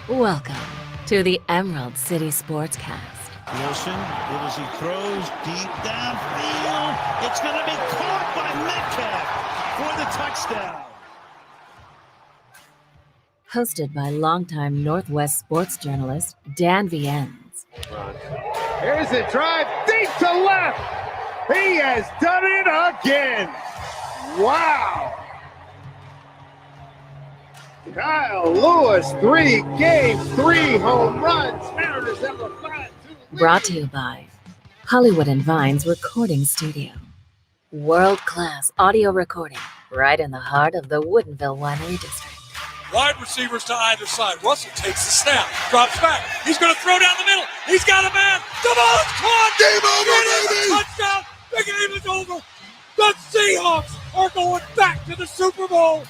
Welcome to the Emerald City Sportscast. Wilson, good as he throws, deep downfield. It's going to be caught by Metcalf for the touchdown. Hosted by longtime Northwest sports journalist Dan Viennes. Here's a drive deep to left. He has done it again. Wow. Kyle Lewis, 3 games, 3 home runs. Mariners have a 5-2 lead. Brought to you by Hollywood and Vine's Recording Studio. World-class audio recording right in the heart of the Woodinville Winery District. Wide receivers to either side. Russell takes the snap, drops back. He's going to throw down the middle. He's got a man. The ball is caught. Game over, baby. Touchdown. The game is over. The Seahawks are going back to the Super Bowl.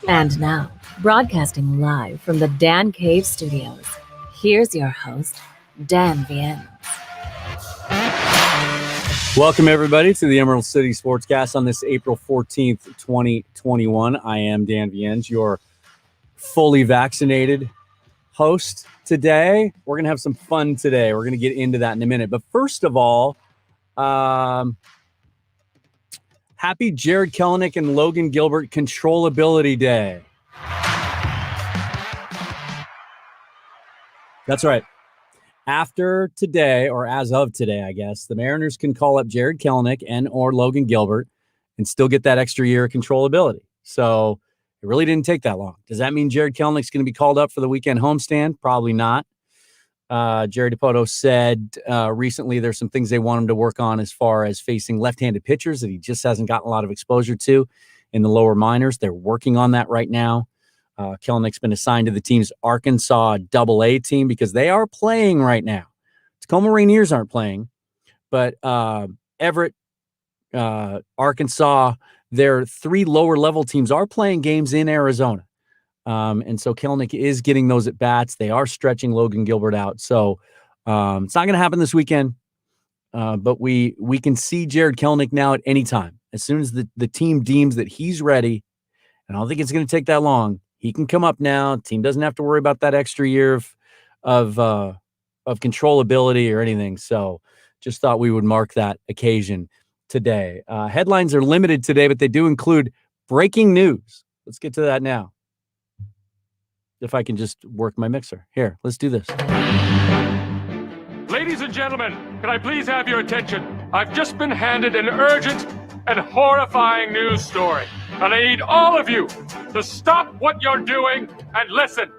And now, broadcasting live from the Dan Cave Studios, here's your host, Dan Viennes. Welcome, everybody, to the Emerald City Sportscast on this April 14th, 2021. I am Dan Viennes, your fully vaccinated host today. We're going to have some fun today. We're going to get into that in a minute. But first of all, happy Jared Kelenic and Logan Gilbert Controllability Day. That's right. After today, or as of today, I guess, the Mariners can call up Jared Kelenic and or Logan Gilbert and still get that extra year of controllability. So it really didn't take that long. Does that mean Jared Kelenic's going to be called up for the weekend homestand? Probably not. Jerry DiPoto said recently there's some things they want him to work on as far as facing left-handed pitchers that he just hasn't gotten a lot of exposure to in the lower minors. They're working on that right now. Kelenic's been assigned to the team's Arkansas AA team because they are playing right now. Tacoma Rainiers aren't playing, but Everett, Arkansas, their 3 lower-level teams are playing games in Arizona. And so Kelenic is getting those at bats. They are stretching Logan Gilbert out. So it's not going to happen this weekend. But we can see Jared Kelenic now at any time. As soon as the team deems that he's ready, and I don't think it's going to take that long, he can come up now. Team doesn't have to worry about that extra year of controllability or anything. So just thought we would mark that occasion today. Headlines are limited today, but they do include breaking news. Let's get to that now. If I can just work my mixer. Here, let's do this. Ladies and gentlemen, can I please have your attention? I've just been handed an urgent and horrifying news story. And I need all of you to stop what you're doing and listen.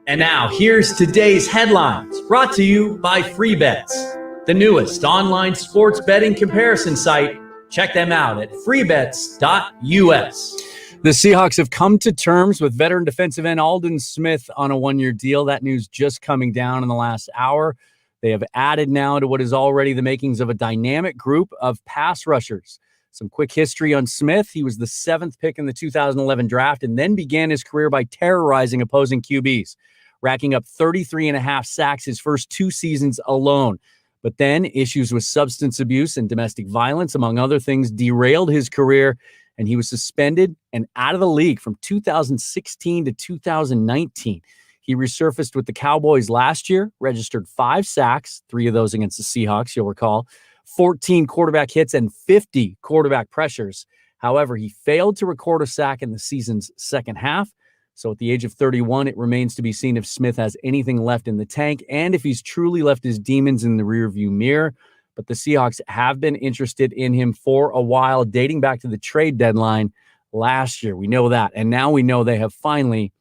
And now, here's today's headlines, brought to you by FreeBets, the newest online sports betting comparison site. Check them out at freebets.us. The Seahawks have come to terms with veteran defensive end Aldon Smith on a 1-year deal. That news just coming down in the last hour. They have added now to what is already the makings of a dynamic group of pass rushers. Some quick history on Smith. He was the 7th pick in the 2011 draft and then began his career by terrorizing opposing QBs, racking up 33.5 sacks his first 2 seasons alone. But then issues with substance abuse and domestic violence, among other things, derailed his career, and he was suspended and out of the league from 2016 to 2019. He resurfaced with the Cowboys last year, registered 5 sacks, 3 of those against the Seahawks, you'll recall, 14 quarterback hits and 50 quarterback pressures. However, he failed to record a sack in the season's second half. So at the age of 31, it remains to be seen if Smith has anything left in the tank and if he's truly left his demons in the rearview mirror. But the Seahawks have been interested in him for a while, dating back to the trade deadline last year. We know that. And now we know they have finally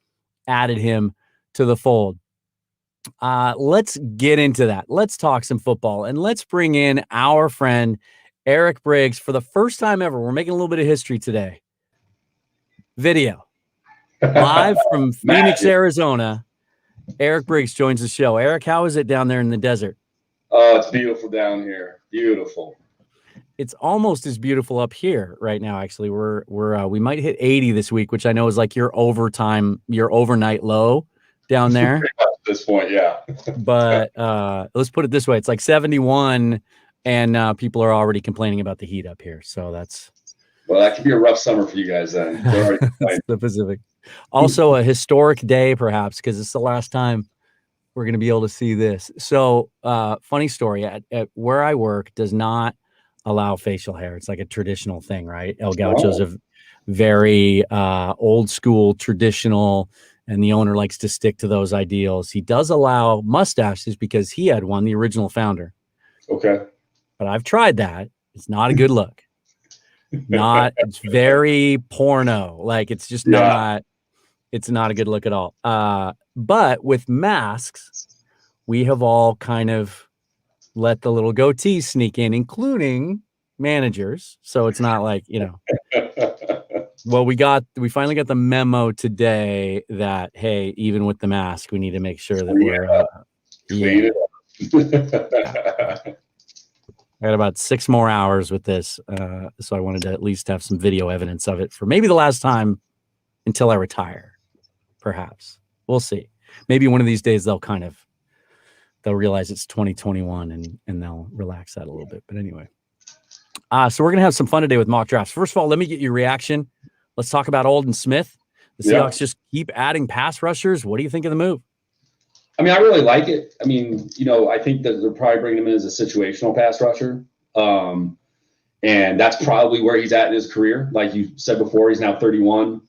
added him to the fold. Let's get into that. Let's talk some football, and let's bring in our friend Erik Briggs for the first time ever. We're making a little bit of history today. Video. Live from Phoenix, Arizona. Erik Briggs joins the show. Erik, how is it down there in the desert? Oh, it's beautiful down here. Beautiful. It's almost as beautiful up here right now. Actually, we might hit 80 this week, which I know is like your overnight low down there. Pretty much at this point, yeah. But let's put it this way: it's like 71, and people are already complaining about the heat up here. So that's well, that could be a rough summer for you guys then. the Pacific. Also, a historic day, perhaps, because it's the last time we're going to be able to see this. So, funny story, at where I work does not allow facial hair. It's like a traditional thing, right? El Gaucho's a very old school, traditional, and the owner likes to stick to those ideals. He does allow mustaches because he had one, the original founder. Okay. But I've tried that. It's not a good look. It's very porno. Like, it's just not a good look at all. But with masks, we have all kind of let the little goatee sneak in, including managers. So it's not like, well, we finally got the memo today that, hey, even with the mask, we need to make sure that we're clean I got about 6 more hours with this. So I wanted to at least have some video evidence of it for maybe the last time until I retire. Perhaps. We'll see. Maybe one of these days they'll realize it's 2021 and they'll relax that a little bit. But anyway. So we're going to have some fun today with mock drafts. First of all, let me get your reaction. Let's talk about Aldon Smith. The Seahawks just keep adding pass rushers. What do you think of the move? I mean, I really like it. I mean, I think that they're probably bringing him in as a situational pass rusher. And that's probably where he's at in his career. Like you said before, he's now 31.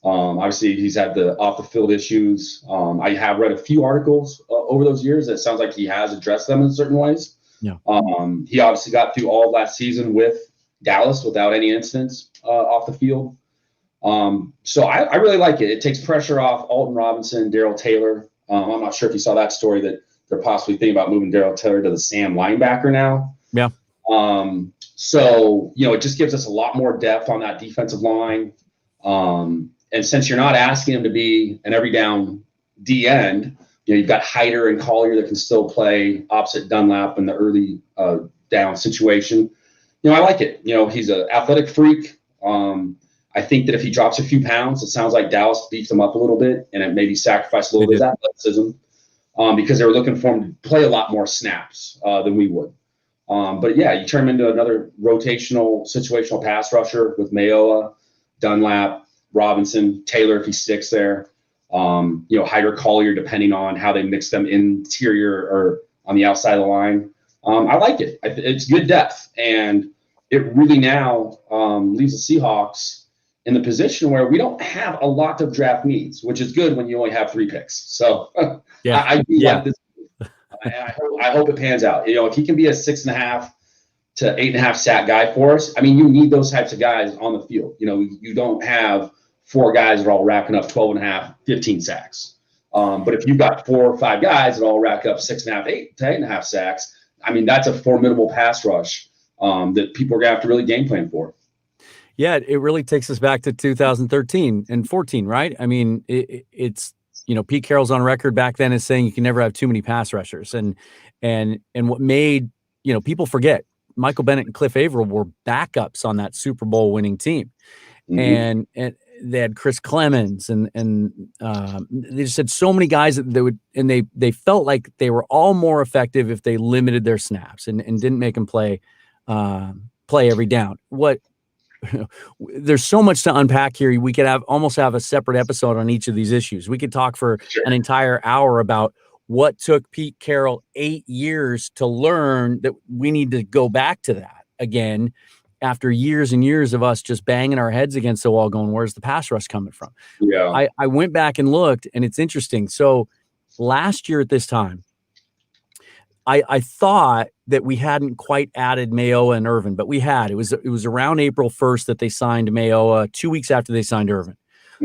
Obviously, he's had the off-the-field issues. I have read a few articles over those years that sounds like he has addressed them in certain ways. Yeah. He obviously got through all of last season with Dallas without any incidents off the field. So I really like it. It takes pressure off Alton Robinson, Darrell Taylor. I'm not sure if you saw that story that they're possibly thinking about moving Darrell Taylor to the Sam linebacker now. Yeah. So, it just gives us a lot more depth on that defensive line. And since you're not asking him to be an every down D end, you've got Hyder and Collier that can still play opposite Dunlap in the early down situation. I like it. He's an athletic freak. I think that if he drops a few pounds, it sounds like Dallas beefed him up a little bit and it maybe sacrificed a little bit of athleticism because they were looking for him to play a lot more snaps than we would. But yeah, you turn him into another rotational, situational pass rusher with Mayoa, Dunlap, Robinson, Taylor if he sticks there. Hyder, Collier, depending on how they mix them interior or on the outside of the line. I like it. It's good depth, and it really now leaves the Seahawks in the position where we don't have a lot of draft needs, which is good when you only have 3 picks. So I do like this. I hope it pans out. If he can be a 6.5 to 8.5 sack guy for us, I mean, you need those types of guys on the field. You don't have 4 guys that are all racking up 12.5, 15 sacks. But if you've got 4 or 5 guys that all rack up 6.5, 8 to 8.5 sacks, I mean, that's a formidable pass rush that people are going to have to really game plan for. Yeah, it really takes us back to 2013 and 14, right? I mean, it's Pete Carroll's on record back then as saying you can never have too many pass rushers, and what made people forget Michael Bennett and Cliff Averill were backups on that Super Bowl winning team, and they had Chris Clemens and they just had so many guys that they felt like they were all more effective if they limited their snaps and didn't make them play every down. There's so much to unpack here. We could almost have a separate episode on each of these issues. We could talk for an entire hour about what took Pete Carroll 8 years to learn that we need to go back to that again after years and years of us just banging our heads against the wall going, where's the pass rush coming from? Yeah. I went back and looked, and it's interesting. So last year at this time, I thought that we hadn't quite added Mayoa and Irvin, but we had. It was around April 1st that they signed Mayoa, 2 weeks after they signed Irvin.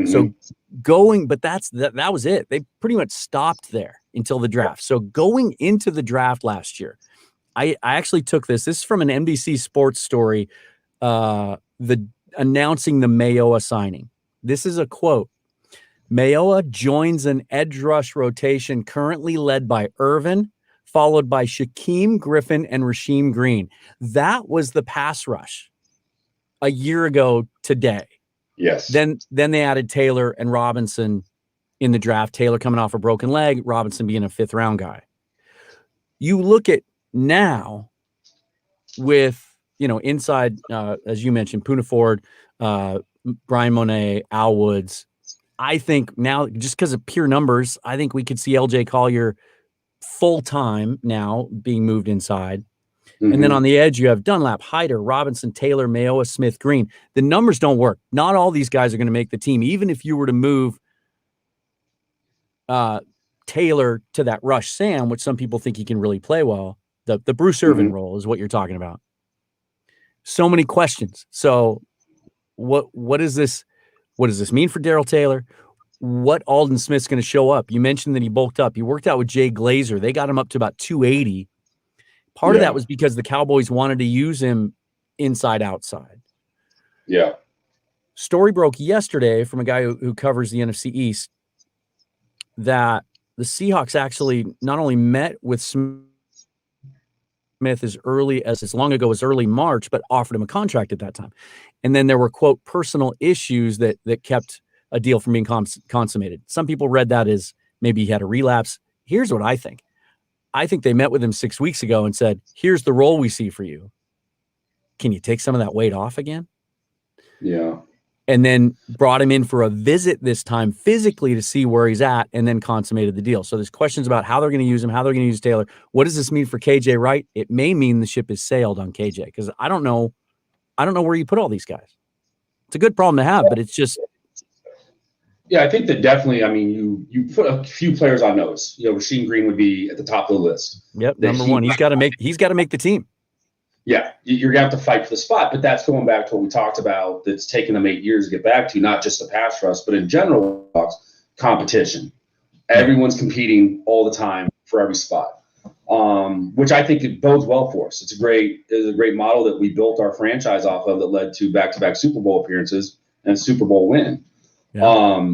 So but that was it. They pretty much stopped there until the draft. So going into the draft last year, I actually took this. This is from an NBC Sports story, announcing the Mayoa signing. This is a quote. Mayoa joins an edge rush rotation currently led by Irvin, followed by Shaquem Griffin and Rasheem Green. That was the pass rush a year ago today. Yes. Then they added Taylor and Robinson in the draft. Taylor coming off a broken leg, Robinson being a 5th round guy. You look at now with, inside, as you mentioned, Poona Ford, Brian Monet, Al Woods. I think now, just because of pure numbers, I think we could see LJ Collier full time now being moved inside. And then on the edge, you have Dunlap, Hyder, Robinson, Taylor, Mayoa, Smith, Green. The numbers don't work. Not all these guys are going to make the team. Even if you were to move Taylor to that rush Sam, which some people think he can really play well, the Bruce Irvin role is what you're talking about. So many questions. So what does this mean for Darrell Taylor? What Aldon Smith's going to show up? You mentioned that he bulked up. He worked out with Jay Glazer. They got him up to about 280. Part of that was because the Cowboys wanted to use him inside outside. Yeah. Story broke yesterday from a guy who covers the NFC East that the Seahawks actually not only met with Smith as long ago as early March, but offered him a contract at that time. And then there were, quote, personal issues that kept a deal from being consummated. Some people read that as maybe he had a relapse. Here's what I think. I think they met with him 6 weeks ago and said, here's the role we see for you. Can you take some of that weight off again? Yeah. And then brought him in for a visit this time physically to see where he's at, and then consummated the deal. So there's questions about how they're going to use him, how they're going to use Taylor. What does this mean for KJ Wright? It may mean the ship is sailed on KJ, because I don't know where you put all these guys. It's a good problem to have, but it's just. Yeah, I think that definitely, I mean, you put a few players on notice. Rasheem Green would be at the top of the list. Yep, number one. He's got to make the team. Yeah, you're going to have to fight for the spot, but that's going back to what we talked about that's taken them 8 years to get back to, not just the pass rush, but in general, competition. Everyone's competing all the time for every spot, which I think it bodes well for us. It's a great model that we built our franchise off of that led to back-to-back Super Bowl appearances and Super Bowl win. Yeah.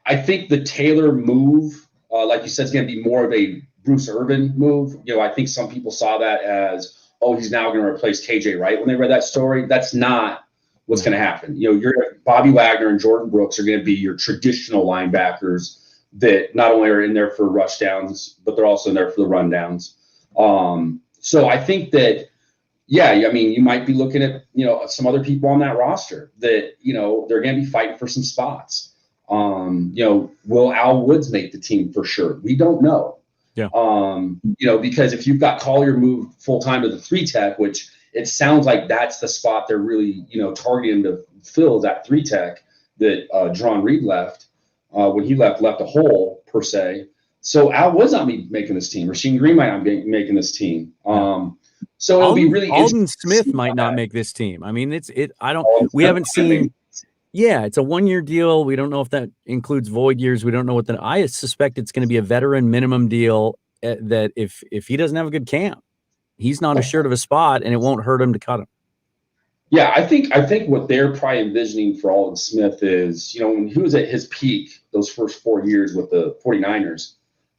I think the Taylor move, like you said, is going to be more of a Bruce Irvin move. I think some people saw that as, he's now going to replace KJ Wright when they read that story. That's not what's going to happen. Bobby Wagner and Jordan Brooks are going to be your traditional linebackers that not only are in there for rush downs, but they're also in there for the run downs. So I think that, you might be looking at, some other people on that roster that, they're going to be fighting for some spots. Will Al Woods make the team for sure? We don't know. Yeah. Because if you've got Collier moved full time to the 3 tech, which it sounds like that's the spot they're really, targeting to fill, that 3 tech that Dron Reed left when he left a hole per se. So Al Woods not making this team. Rasheem Green might not be making this team. So it'll be really Aldon Smith might not make this team. I mean, we haven't seen. Yeah, it's a 1-year deal. We don't know if that includes void years. We don't know what I suspect it's going to be a veteran minimum deal that if he doesn't have a good camp, he's not assured of a spot, and it won't hurt him to cut him. Yeah, I think what they're probably envisioning for Aldon Smith is, when he was at his peak those first 4 years with the 49ers,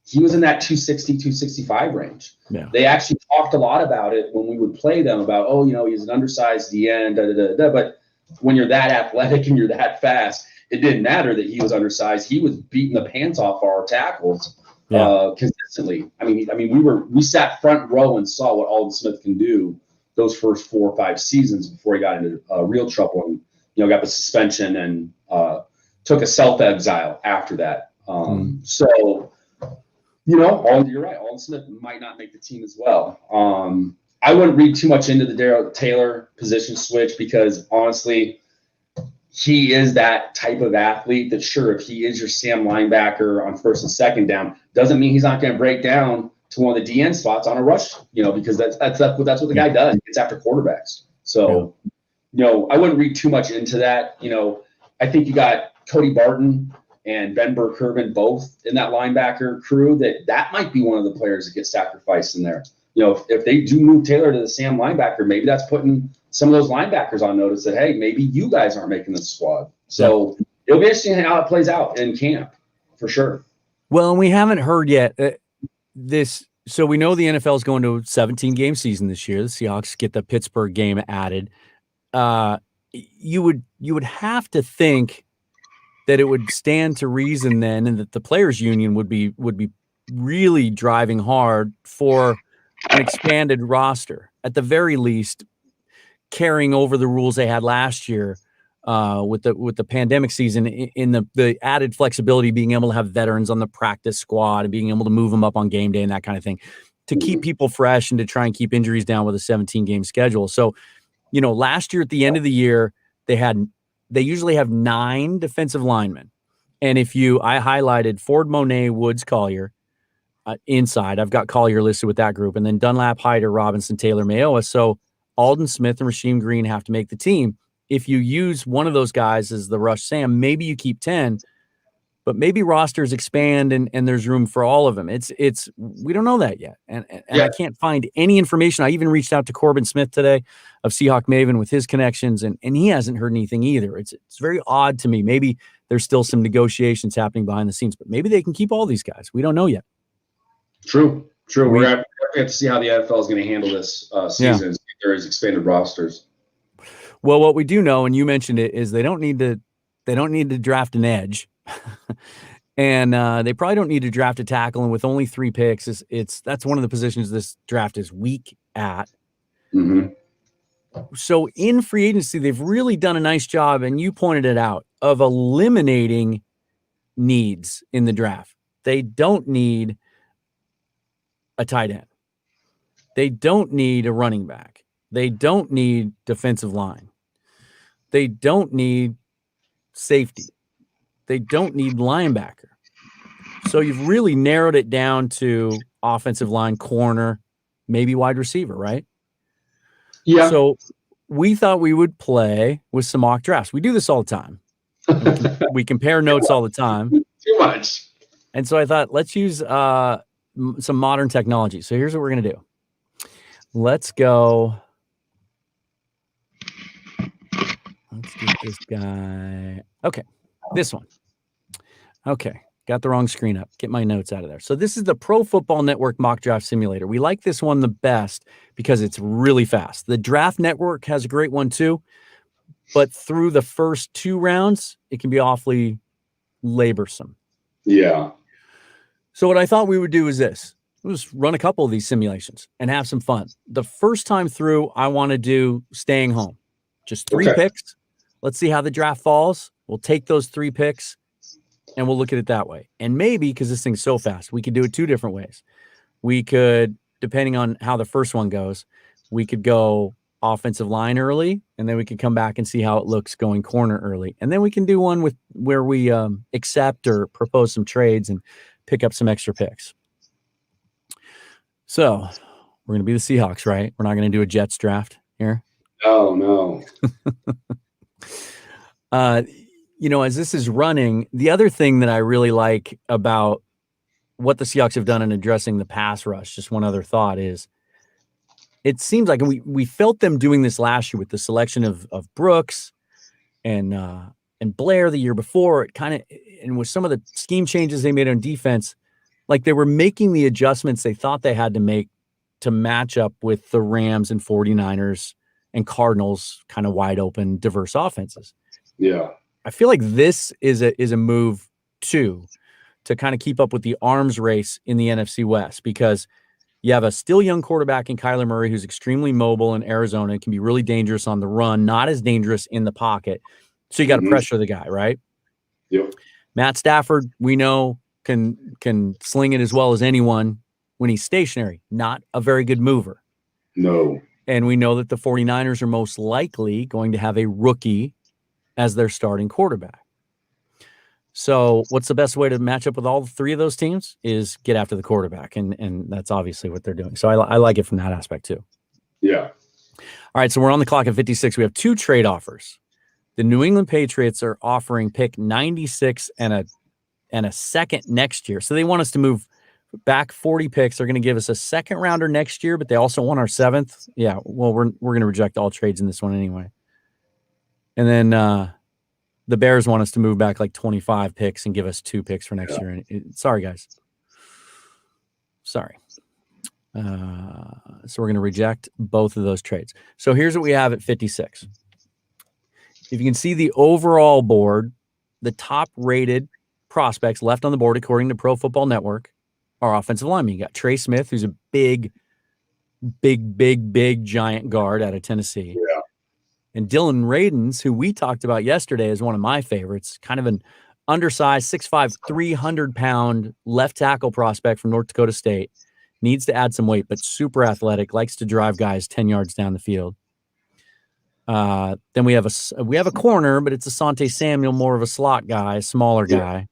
he was in that 260, 265 range. Yeah. They actually talked a lot about it when we would play them about, he's an undersized DN, but when you're that athletic and you're that fast, it didn't matter that he was undersized. He was beating the pants off our tackles consistently. I mean, we sat front row and saw what Aldon Smith can do those first 4 or 5 seasons before he got into real trouble and got the suspension and took a self-exile after that. So, you're right. Aldon Smith might not make the team as well. I wouldn't read too much into the Darrell Taylor position switch because, honestly, he is that type of athlete that, sure, if he is your Sam linebacker on first and second down, doesn't mean he's not going to break down to one of the DN spots on a rush, because that's what the guy does. He gets after quarterbacks. So, I wouldn't read too much into that. I think you got Cody Barton and Ben Burke-Kirven both in that linebacker crew that might be one of the players that get sacrificed in there. If they do move Taylor to the Sam linebacker, maybe that's putting some of those linebackers on notice that, hey, maybe you guys aren't making this squad. So it'll be interesting how it plays out in camp, for sure. Well, and we haven't heard yet so we know the NFL is going to a 17-game season this year. The Seahawks get the Pittsburgh game added. You would have to think that it would stand to reason then, and that the players' union would be really driving hard for an expanded roster, at the very least, carrying over the rules they had last year with the pandemic season, in the added flexibility, being able to have veterans on the practice squad and being able to move them up on game day and that kind of thing, to keep people fresh and to try and keep injuries down with a 17-game schedule. So, last year at the end of the year, they usually have 9 defensive linemen. And I highlighted Ford, Monet, Woods, Collier inside. I've got Collier listed with that group. And then Dunlap, Hyder, Robinson, Taylor, Mayowa. So Alden Smith and Rasheem Green have to make the team. If you use one of those guys as the rush Sam, maybe you keep 10, but maybe rosters expand and there's room for all of them. We don't know that yet. And I can't find any information. I even reached out to Corbin Smith today of Seahawk Maven with his connections, and he hasn't heard anything either. It's very odd to me. Maybe there's still some negotiations happening behind the scenes, but maybe they can keep all these guys. We don't know yet. True. We're going to have to see how the NFL is going to handle this season. If there is expanded rosters. Well, what we do know, and you mentioned it, is they don't need to draft an edge. And they probably don't need to draft a tackle. And with only 3 picks, that's one of the positions this draft is weak at. Mm-hmm. So in free agency, they've really done a nice job, and you pointed it out, of eliminating needs in the draft. They don't need a tight end. They don't need a running back. They don't need defensive line. They don't need safety. They don't need linebacker. So you've really narrowed it down to offensive line, corner, maybe wide receiver, right? Yeah. So we thought we would play with some mock drafts. We do this all the time. We compare notes all the time. Too much. And so I thought, let's use some modern technology. So here's what we're going to do. Let's go. Let's get this guy. Okay. This one. Okay. Got the wrong screen up. Get my notes out of there. So this is the Pro Football Network Mock Draft Simulator. We like this one the best because it's really fast. The Draft Network has a great one too, but through the first 2 rounds, it can be awfully laborsome. Yeah. So what I thought we would do is this. We'll just run a couple of these simulations and have some fun. The first time through, I want to do staying home. Just 3 picks. Let's see how the draft falls. We'll take those 3 picks and we'll look at it that way. And maybe, because this thing's so fast, we could do it 2 different ways. We could, depending on how the first one goes, we could go offensive line early, and then we could come back and see how it looks going corner early. And then we can do one where we accept or propose some trades and pick up some extra picks. So we're going to be the Seahawks, right? We're not going to do a Jets draft here. Oh, no. As this is running, the other thing that I really like about what the Seahawks have done in addressing the pass rush, just one other thought, is it seems like, and we felt them doing this last year with the selection of Brooks and Blair the year before, it kind of, and with some of the scheme changes they made on defense, like they were making the adjustments they thought they had to make to match up with the Rams and 49ers and Cardinals kind of wide open, diverse offenses. Yeah. I feel like this is a move too, to kind of keep up with the arms race in the NFC West, because you have a still young quarterback in Kyler Murray who's extremely mobile in Arizona and can be really dangerous on the run, not as dangerous in the pocket. So you got to pressure the guy, right? Yep. Matt Stafford, we know, can sling it as well as anyone when he's stationary. Not a very good mover. No. And we know that the 49ers are most likely going to have a rookie as their starting quarterback. So what's the best way to match up with all 3 of those teams is get after the quarterback. And that's obviously what they're doing. So I like it from that aspect too. Yeah. All right. So we're on the clock at 56. We have 2 trade offers. The New England Patriots are offering pick 96 and a second next year. So they want us to move back 40 picks. They're going to give us a second rounder next year, but they also want our 7th. Yeah. Well, we're going to reject all trades in this one anyway. And then the Bears want us to move back like 25 picks and give us 2 picks for next year. Sorry, guys. Sorry. So we're going to reject both of those trades. So here's what we have at 56. If you can see the overall board, the top rated prospects left on the board, according to Pro Football Network, are offensive linemen. You got Trey Smith, who's a big giant guard out of Tennessee. Yeah. And Dylan Radins, who we talked about yesterday, is one of my favorites, kind of an undersized 6'5", 300-pound left tackle prospect from North Dakota State. Needs to add some weight, but super athletic, likes to drive guys 10 yards down the field. Then we have a corner, but it's Asante Samuel, more of a slot guy, smaller guy.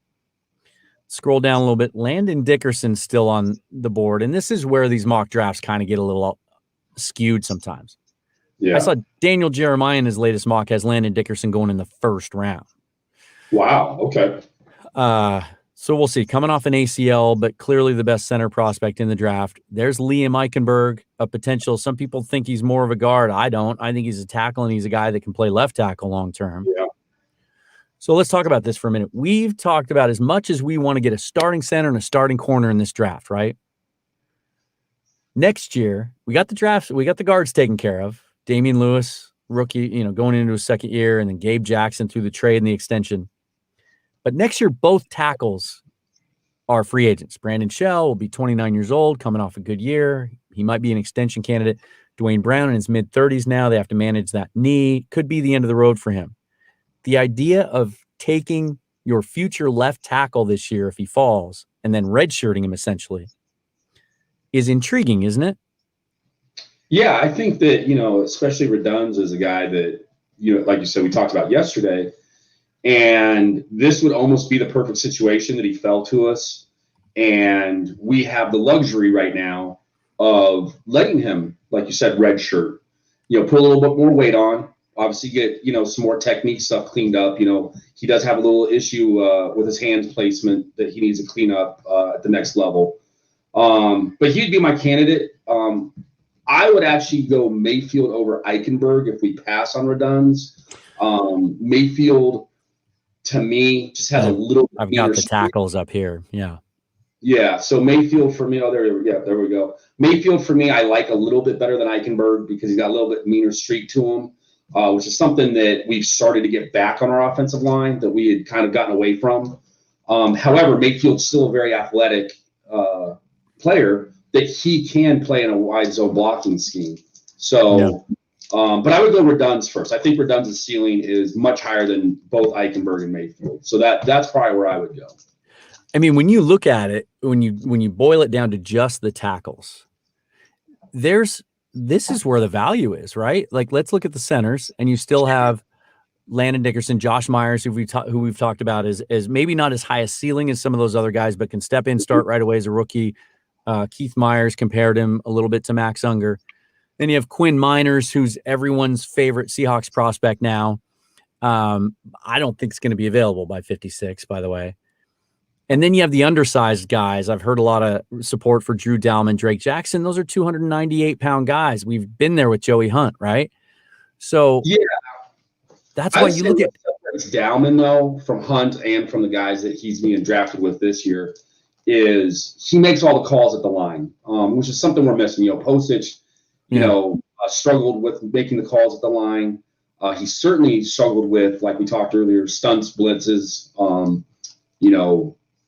Scroll down a little bit. Landon Dickerson's still on the board, and this is where these mock drafts kind of get a little skewed sometimes. Yeah. I saw Daniel Jeremiah in his latest mock has Landon Dickerson going in the first round. Wow. Okay. So we'll see. Coming off an ACL, but clearly the best center prospect in the draft. There's Liam Eichenberg, a potential. Some people think he's more of a guard. I don't. I think he's a tackle, and he's a guy that can play left tackle long term. Yeah. So let's talk about this for a minute. We've talked about as much as we want to get a starting center and a starting corner in this draft, right? Next year, we got the drafts, we got the guards taken care of. Damian Lewis, rookie, going into his second year, and then Gabe Jackson through the trade and the extension. But next year, both tackles are free agents. Brandon Shell will be 29 years old, coming off a good year. He might be an extension candidate. Dwayne Brown in his mid-30s now. They have to manage that knee. Could be the end of the road for him. The idea of taking your future left tackle this year if he falls and then redshirting him essentially is intriguing, isn't it? Yeah, I think that, especially Reduns is a guy that, like you said, we talked about yesterday, and this would almost be the perfect situation that he fell to us. And we have the luxury right now of letting him, like you said, redshirt, put a little bit more weight on. Obviously get, some more technique stuff cleaned up. He does have a little issue with his hands placement that he needs to clean up at the next level. But he'd be my candidate. I would actually go Mayfield over Eichenberg if we pass on Reduns. Mayfield, to me, just has a little bit. I've got the tackles up here. Yeah. Yeah. So Mayfield for me, there we go. Mayfield for me, I like a little bit better than Eichenberg because he's got a little bit meaner streak to him. Which is something that we've started to get back on our offensive line that we had kind of gotten away from. However, Mayfield's still a very athletic player that he can play in a wide zone blocking scheme. So, but I would go Reduns first. I think Reduns' ceiling is much higher than both Eichenberg and Mayfield. So that's probably where I would go. I mean, when you look at it, when you boil it down to just the tackles, this is where the value is, right? Like, let's look at the centers, and you still have Landon Dickerson, Josh Myers, who we've talked about as maybe not as high a ceiling as some of those other guys, but can step in, start right away as a rookie. Keith Myers compared him a little bit to Max Unger. Then you have Quinn Miners, who's everyone's favorite Seahawks prospect now. I don't think it's going to be available by 56, by the way. And then you have the undersized guys. I've heard a lot of support for Drew Dalman, Drake Jackson. Those are 298-pound guys. We've been there with Joey Hunt, right? So yeah, that's why you look at Dalman, though, from Hunt and from the guys that he's being drafted with this year, is he makes all the calls at the line, which is something we're missing. Postage, struggled with making the calls at the line. He certainly struggled with, like we talked earlier, stunts, blitzes,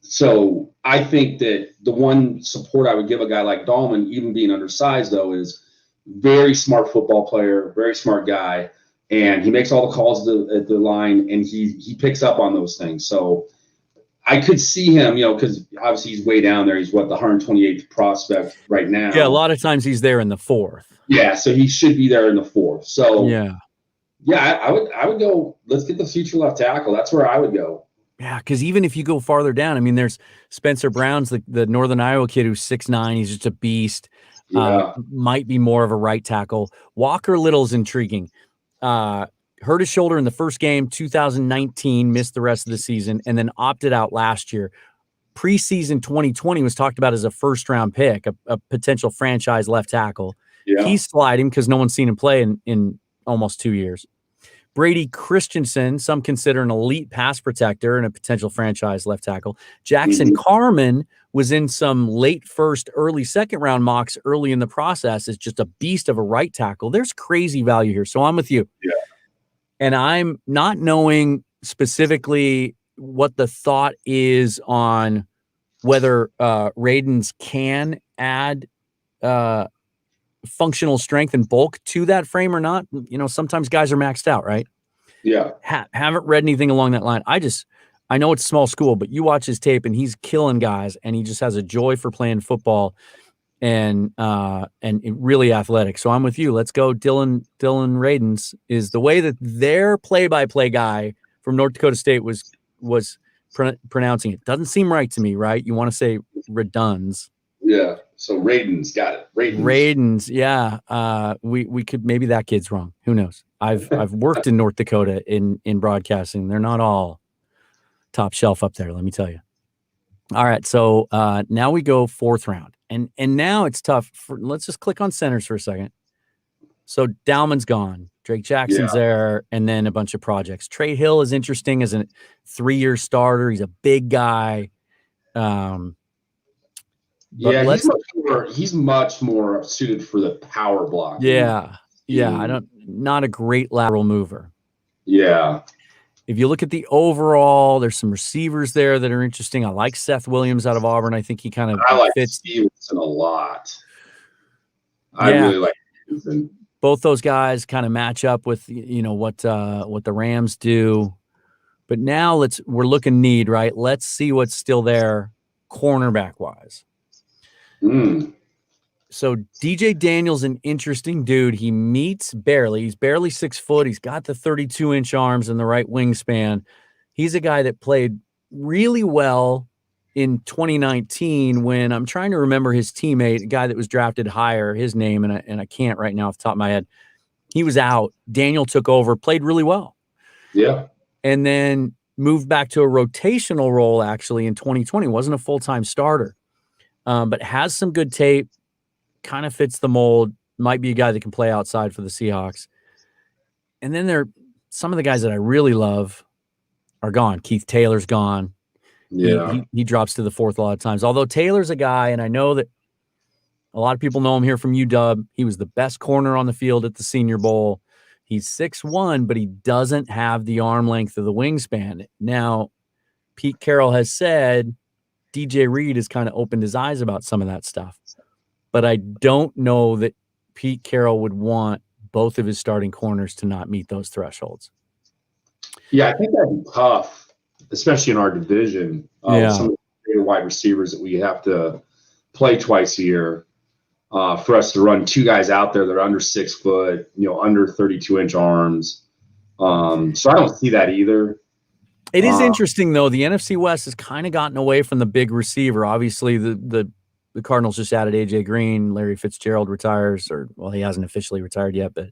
So I think that the one support I would give a guy like Dahlman, even being undersized, though, is very smart football player, very smart guy, and he makes all the calls at the line, and he picks up on those things. So I could see him, because obviously he's way down there. He's the 128th prospect right now. Yeah, a lot of times he's there in the fourth. Yeah, so he should be there in the fourth. So yeah, I would go. Let's get the future left tackle. That's where I would go. Yeah, because even if you go farther down, I mean, there's Spencer Brown's the Northern Iowa kid who's 6'9". He's just a beast. Yeah. Might be more of a right tackle. Walker Little's intriguing. Hurt his shoulder in the first game, 2019, missed the rest of the season, and then opted out last year. Preseason 2020 was talked about as a first-round pick, a potential franchise left tackle. Yeah. He's sliding because no one's seen him play in almost 2 years. Brady Christensen, some consider an elite pass protector and a potential franchise left tackle. Jackson Carman was in some late first, early second round mocks early in the process as just a beast of a right tackle. There's crazy value here. So I'm with you. Yeah. And I'm not knowing specifically what the thought is on whether Radins can add functional strength and bulk to that frame or not. Sometimes guys are maxed out, right? Yeah. Haven't read anything along that line. I know it's small school, but you watch his tape and he's killing guys, and he just has a joy for playing football and really athletic. So I'm with you. Let's go. Dylan Radins is the way that their play-by-play guy from North Dakota State was pronouncing it. Doesn't seem right to me, right? You want to say Reduns. Yeah. So Radins, got it. Radins, yeah. We could, maybe that kid's wrong. Who knows? I've worked in North Dakota in broadcasting. They're not all top shelf up there, let me tell you. All right, so now we go 4th round. And now it's tough. Let's just click on centers for a second. So Dowman's gone. Drake Jackson's there, and then a bunch of projects. Trey Hill is interesting as a 3-year starter. He's a big guy. He's much more suited for the power block. Yeah. Not a great lateral mover. Yeah. If you look at the overall, there's some receivers there that are interesting. I like Seth Williams out of Auburn. I think he kind of fits. Stevenson a lot. I really like Stevenson. Both those guys kind of match up with what the Rams do. But now we're looking need, right? Let's see what's still there cornerback wise. So DJ Daniels, an interesting dude. He meets barely. He's barely 6 foot. He's got the 32-inch arms and the right wingspan. He's a guy that played really well in 2019 when I'm trying to remember his teammate, a guy that was drafted higher, his name, and I can't right now off the top of my head. He was out. Daniel took over, played really well. Yeah. And then moved back to a rotational role actually in 2020. Wasn't a full-time starter, but has some good tape. Kind of fits the mold, might be a guy that can play outside for the Seahawks. And then some of the guys that I really love are gone. Keith Taylor's gone. Yeah. He drops to the 4th a lot of times. Although Taylor's a guy, and I know that a lot of people know him here from UW. He was the best corner on the field at the Senior Bowl. He's 6'1", but he doesn't have the arm length of the wingspan. Now, Pete Carroll has said DJ Reed has kind of opened his eyes about some of that stuff. But I don't know that Pete Carroll would want both of his starting corners to not meet those thresholds. Yeah, I think that'd be tough, especially in our division. Some of the wide receivers that we have to play twice a year for us to run 2 guys out there that are under 6 foot, under 32-inch arms. So I don't see that either. It is interesting, though. The NFC West has kind of gotten away from the big receiver. Obviously, the Cardinals just added A.J. Green. Larry Fitzgerald retires, he hasn't officially retired yet. But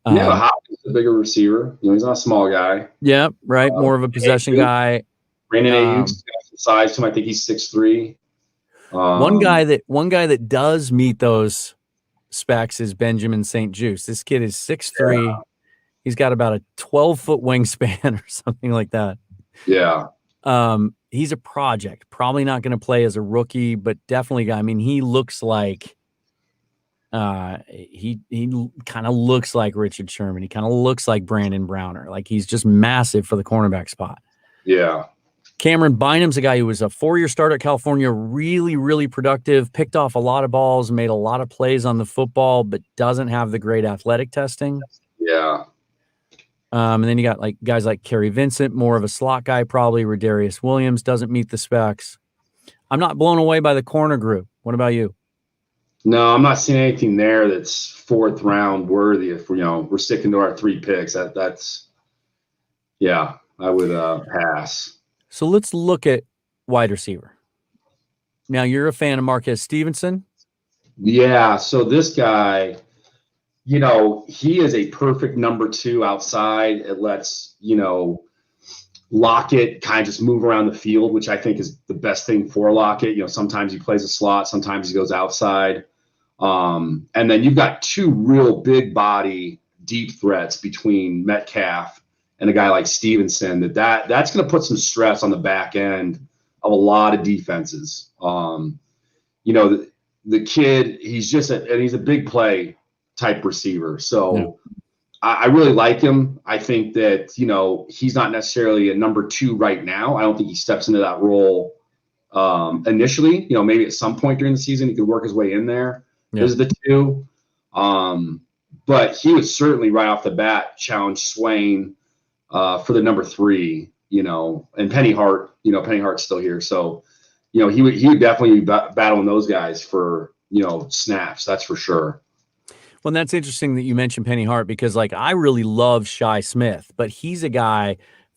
Hopkins is a bigger receiver. He's not a small guy. Yeah, right. More of a possession guy. Brandon Ayuk's got some size to him. I think he's 6'3". One guy that does meet those specs is Benjamin St. Juste. This kid is 6'3". Yeah. He's got about a 12-foot wingspan or something like that. Yeah. He's a project. Probably not going to play as a rookie, but definitely guy. I mean, he looks like he kind of looks like Richard Sherman. He kind of looks like Brandon Browner. Like he's just massive for the cornerback spot. Yeah. Cameron Bynum's a guy who was a 4-year starter at California, really, really productive, picked off a lot of balls, made a lot of plays on the football, but doesn't have the great athletic testing. Yeah. And then you got guys like Kerry Vincent, more of a slot guy, probably. Rodarius Williams doesn't meet the specs. I'm not blown away by the corner group. What about you? No, I'm not seeing anything there that's 4th round worthy. If we're sticking to our 3 picks, I would pass. So let's look at wide receiver. Now you're a fan of Marquez Stevenson. Yeah. So this guy, he is a perfect number 2 outside. It lets, Lockett kind of just move around the field, which I think is the best thing for Lockett. Sometimes he plays a slot, sometimes he goes outside. And then you've got 2 real big body deep threats between Metcalf and a guy like Stevenson that's going to put some stress on the back end of a lot of defenses. The kid, he's a big play type receiver. So I really like him. I think that, he's not necessarily a number 2 right now. I don't think he steps into that role initially. Maybe at some point during the season he could work his way in there as the 2. But he would certainly right off the bat challenge Swain for the number 3, and Penny Hart. Penny Hart's still here, so he would definitely be battling those guys for snaps. That's for sure. Well, that's interesting that you mentioned Penny Hart because, I really love Shi Smith, but he's a guy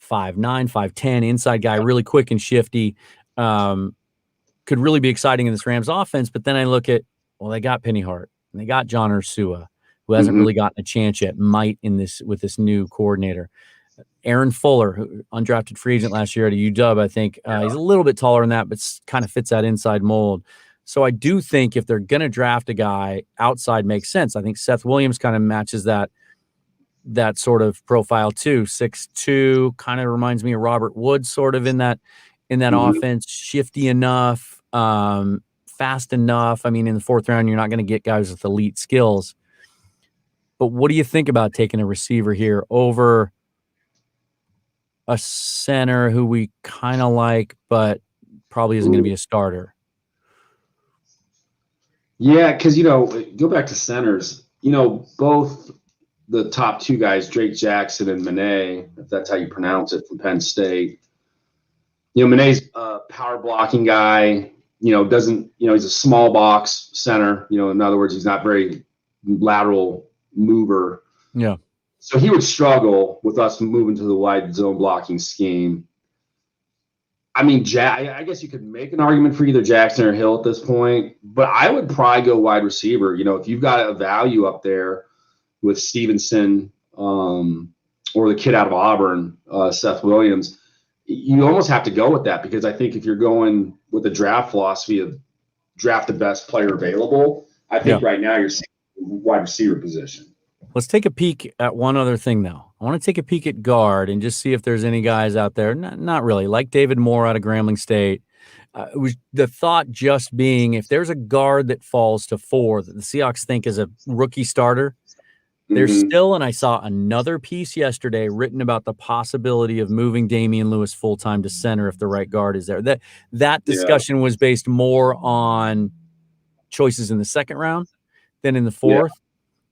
5'9", 5'10", inside guy, really quick and shifty. Could really be exciting in this Rams offense. But then I look at, they got Penny Hart and they got John Ursua, who hasn't really gotten a chance yet, might with this new coordinator. Aaron Fuller, who undrafted free agent last year at a UW, I think he's a little bit taller than that, but kind of fits that inside mold. So I do think if they're going to draft a guy, outside makes sense. I think Seth Williams kind of matches that sort of profile too. 6'2", kind of reminds me of Robert Woods, sort of in that offense, shifty enough, fast enough. I mean, in the 4th round, you're not going to get guys with elite skills. But what do you think about taking a receiver here over a center who we kind of like, but probably isn't going to be a starter? Yeah, because, go back to centers, both the top 2 guys, Drake Jackson and Manet, if that's how you pronounce it, from Penn State. Manet's a power blocking guy, doesn't, he's a small box center, in other words, he's not very lateral mover. Yeah. So he would struggle with us moving to the wide zone blocking scheme. I mean, I guess you could make an argument for either Jackson or Hill at this point, but I would probably go wide receiver. If you've got a value up there with Stevenson or the kid out of Auburn, Seth Williams, you almost have to go with that because I think if you're going with the draft philosophy of draft the best player available, I think right now you're seeing wide receiver position. Let's take a peek at one other thing, though. I want to take a peek at guard and just see if there's any guys out there, not really, like David Moore out of Grambling State. It was the thought just being if there's a guard that falls to 4 that the Seahawks think is a rookie starter, there's still, and I saw another piece yesterday written about the possibility of moving Damian Lewis full-time to center if the right guard is there. That discussion was based more on choices in the 2nd round than in the 4th. Yeah.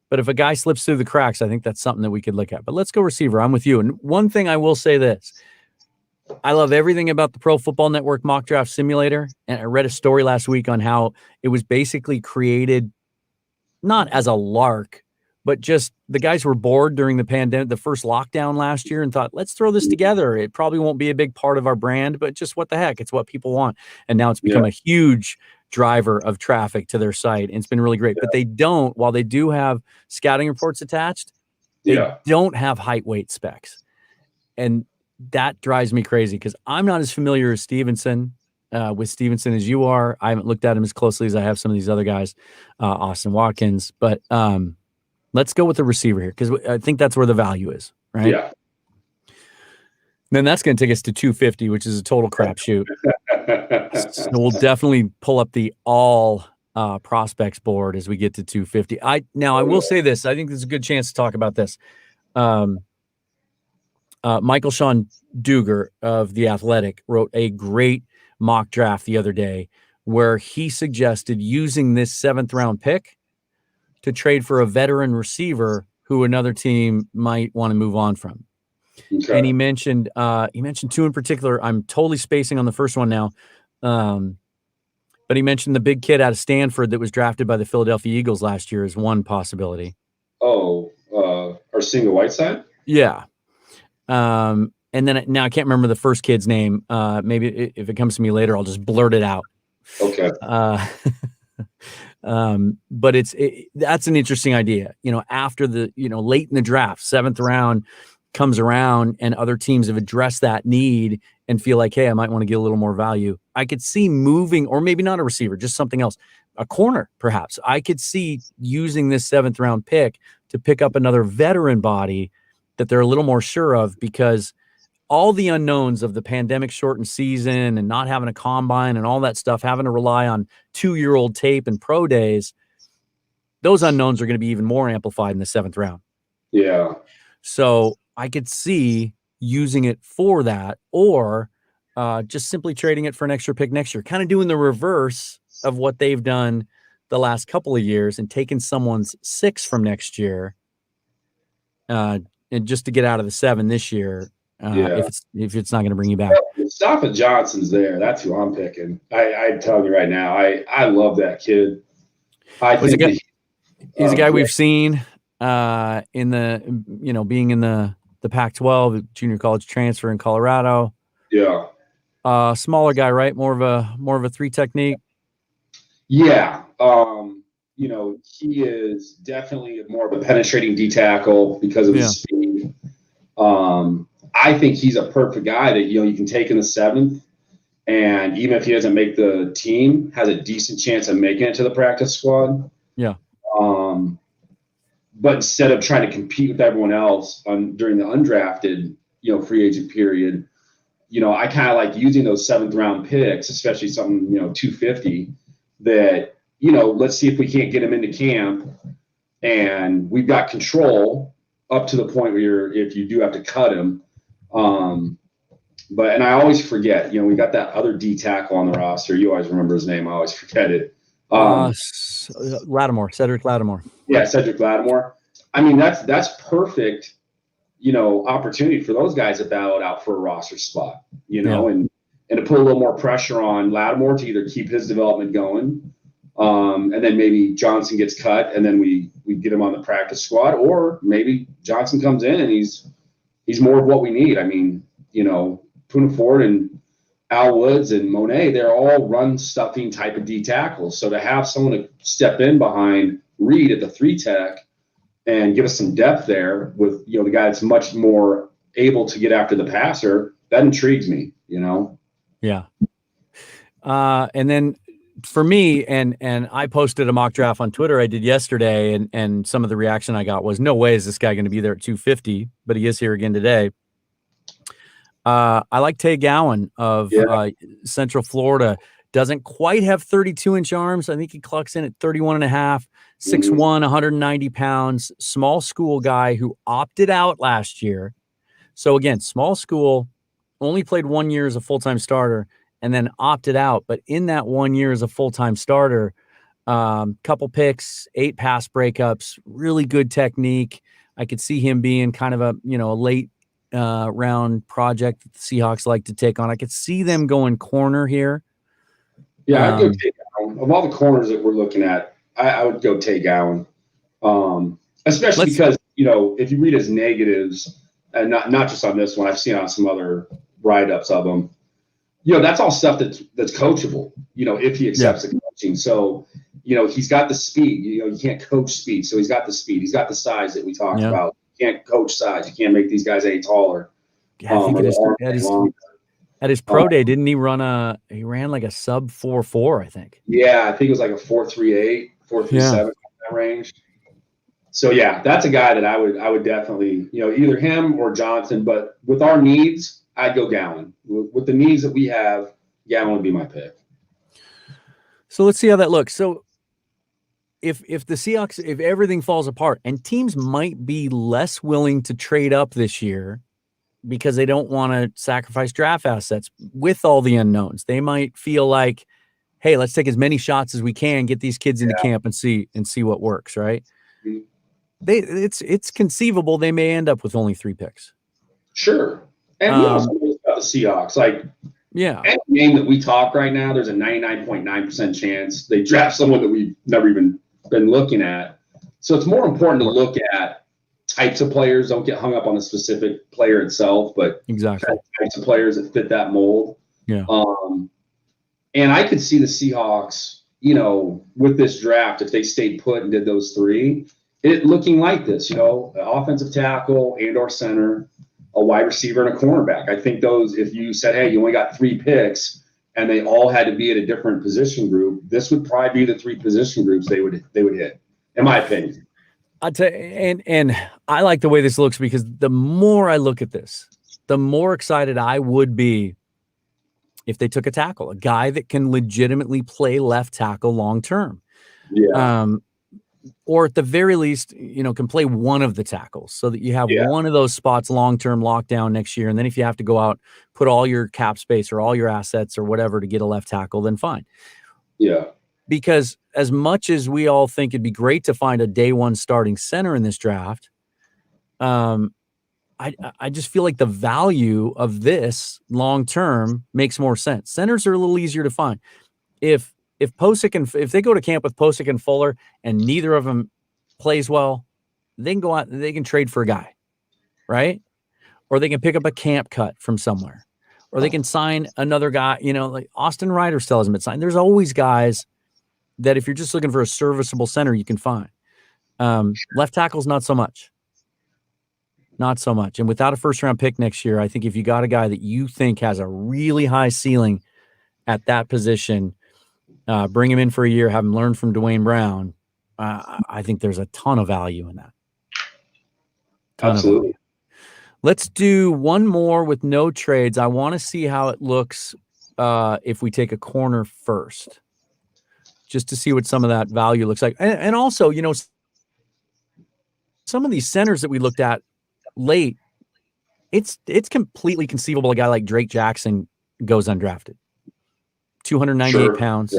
But if a guy slips through the cracks, I think that's something that we could look at. But let's go receiver. I'm with you. And one thing I will say this. I love everything about the Pro Football Network mock draft simulator. And I read a story last week on how it was basically created not as a lark, but just the guys were bored during the pandemic, the first lockdown last year, and thought, let's throw this together. It probably won't be a big part of our brand, but just what the heck? It's what people want. And now it's become a huge driver of traffic to their site. And it's been really great. But they don't, while they do have scouting reports attached, they don't have height, weight specs. And that drives me crazy because I'm not as familiar as Stevenson as you are. I haven't looked at him as closely as I have some of these other guys, Austin Watkins. But let's go with the receiver here because I think that's where the value is, right? Yeah. Then that's going to take us to 250, which is a total crapshoot. So we'll definitely pull up the all prospects board as we get to 250. I will say this. I think there's a good chance to talk about this. Michael Sean Duger of The Athletic wrote a great mock draft the other day where he suggested using this 7th round pick to trade for a veteran receiver who another team might want to move on from. Okay. And he mentioned 2 in particular. I'm totally spacing on the first one now. But he mentioned the big kid out of Stanford that was drafted by the Philadelphia Eagles last year as one possibility. Oh, Arcega Whiteside? Yeah. And then now I can't remember the first kid's name. Maybe if it comes to me later, I'll just blurt it out. Okay. But that's an interesting idea. After the, late in the draft, 7th round comes around and other teams have addressed that need and feel like, hey, I might want to get a little more value. I could see moving, or maybe not a receiver, just something else, a corner, perhaps. I could see using this 7th round pick to pick up another veteran body that they're a little more sure of, because all the unknowns of the pandemic shortened season and not having a combine and all that stuff, having to rely on 2-year-old tape and pro days, those unknowns are going to be even more amplified in the 7th round. Yeah. So I could see using it for that, or just simply trading it for an extra pick next year, kind of doing the reverse of what they've done the last couple of years and taken someone's 6 from next year, and just to get out of the 7 this year, if it's not going to bring you back. Mustafa Johnson's there. That's who I'm picking. I'm telling you right now, I love that kid. He's a guy we've seen in the, being in the Pac-12, junior college transfer in Colorado. Yeah. Smaller guy, right? More of a 3 technique. Yeah. He is definitely more of a penetrating D tackle because of his speed. I think he's a perfect guy that, you can take in the 7th, and even if he doesn't make the team, has a decent chance of making it to the practice squad. Yeah. But instead of trying to compete with everyone else during the undrafted, free agent period, I kind of like using those 7th round picks, especially something, 250, that, let's see if we can't get him into camp, and we've got control up to the point where if you do have to cut him. And I always forget, we got that other D tackle on the roster. You always remember his name. I always forget it. Cedric Lattimore. Yeah, Cedric Lattimore. I mean, that's perfect, opportunity for those guys to battle it out for a roster spot, and to put a little more pressure on Lattimore to either keep his development going, and then maybe Johnson gets cut and then we get him on the practice squad, or maybe Johnson comes in and he's more of what we need. I mean, Poona Ford and Al Woods and Monet, they're all run stuffing type of D tackles. So to have someone to step in behind Reed at the 3 tech and give us some depth there with, the guy that's much more able to get after the passer, that intrigues me, Yeah. And then for me, and I posted a mock draft on Twitter I did yesterday, and some of the reaction I got was, no way is this guy going to be there at 250, but he is here again today. I like Tay Gowan of Central Florida. Doesn't quite have 32-inch arms. I think he clocks in at 31.5, 6'1", 190 pounds, small school guy who opted out last year. So again, small school, only played 1 year as a full-time starter and then opted out. But in that 1 year as a full-time starter, couple picks, 8 pass breakups, really good technique. I could see him being kind of a late round project that the Seahawks like to take on. I could see them going corner here. Yeah, I'd go Tay Gowan. Of all the corners that we're looking at, I would go Tay Gowan. Especially because, if you read his negatives, and not just on this one, I've seen on some other write-ups of him, that's all stuff that's coachable, if he accepts the coaching. So, he's got the speed. You can't coach speed. So he's got the speed. He's got the size that we talked about. You can't coach size. You can't make these guys any taller. Yeah, I think at his pro day, didn't he he ran like a sub 4.4, I think. Yeah, I think it was like a 4.38, 4.37 that range. So yeah, that's a guy that I would definitely, either him or Johnson, but with our needs, I'd go Gowan. With the needs that we have, Gowan would be my pick. So let's see how that looks. So if the Seahawks, if everything falls apart, and teams might be less willing to trade up this year because they don't want to sacrifice draft assets with all the unknowns, they might feel like, hey, let's take as many shots as we can, get these kids into camp and see what works, right? Mm-hmm. It's conceivable they may end up with only 3 picks. Sure. And we also know about the Seahawks. Any game that we talk right now, there's a 99.9% chance they draft someone that we've never even been looking at. So it's more important to look at types of players. Don't get hung up on the specific player itself, but exactly types of players that fit that mold. Yeah. And I could see the Seahawks, with this draft, if they stayed put and did those 3, it looking like this, offensive tackle and or center, a wide receiver and a cornerback. I think those, if you said, hey, you only got 3 picks and they all had to be at a different position group, this would probably be the 3 position groups they would hit, in my opinion. I'd say, and I like the way this looks, because the more I look at this, the more excited I would be if they took a tackle, a guy that can legitimately play left tackle long term. Yeah. Or at the very least, can play one of the tackles so that you have one of those spots long-term locked down next year. And then if you have to go out, put all your cap space or all your assets or whatever to get a left tackle, then fine. Yeah. Because as much as we all think it'd be great to find a day one starting center in this draft, I just feel like the value of this long term makes more sense. Centers are a little easier to find. If Posick and if they go to camp with Posick and Fuller and neither of them plays well, they can go out, they can trade for a guy, right? Or they can pick up a camp cut from somewhere, or they can sign another guy, like Austin Ryder still hasn't been signed. There's always guys that if you're just looking for a serviceable center, you can find. Left tackle's not so much. Not so much. And without a first-round pick next year, I think if you got a guy that you think has a really high ceiling at that position, bring him in for a year, have him learn from Dwayne Brown, I think there's a ton of value in that. Absolutely. Let's do one more with no trades. I want to see how it looks if we take a corner first, just to see what some of that value looks like. And also, some of these centers that we looked at late, it's completely conceivable a guy like Drake Jackson goes undrafted. 298 pounds,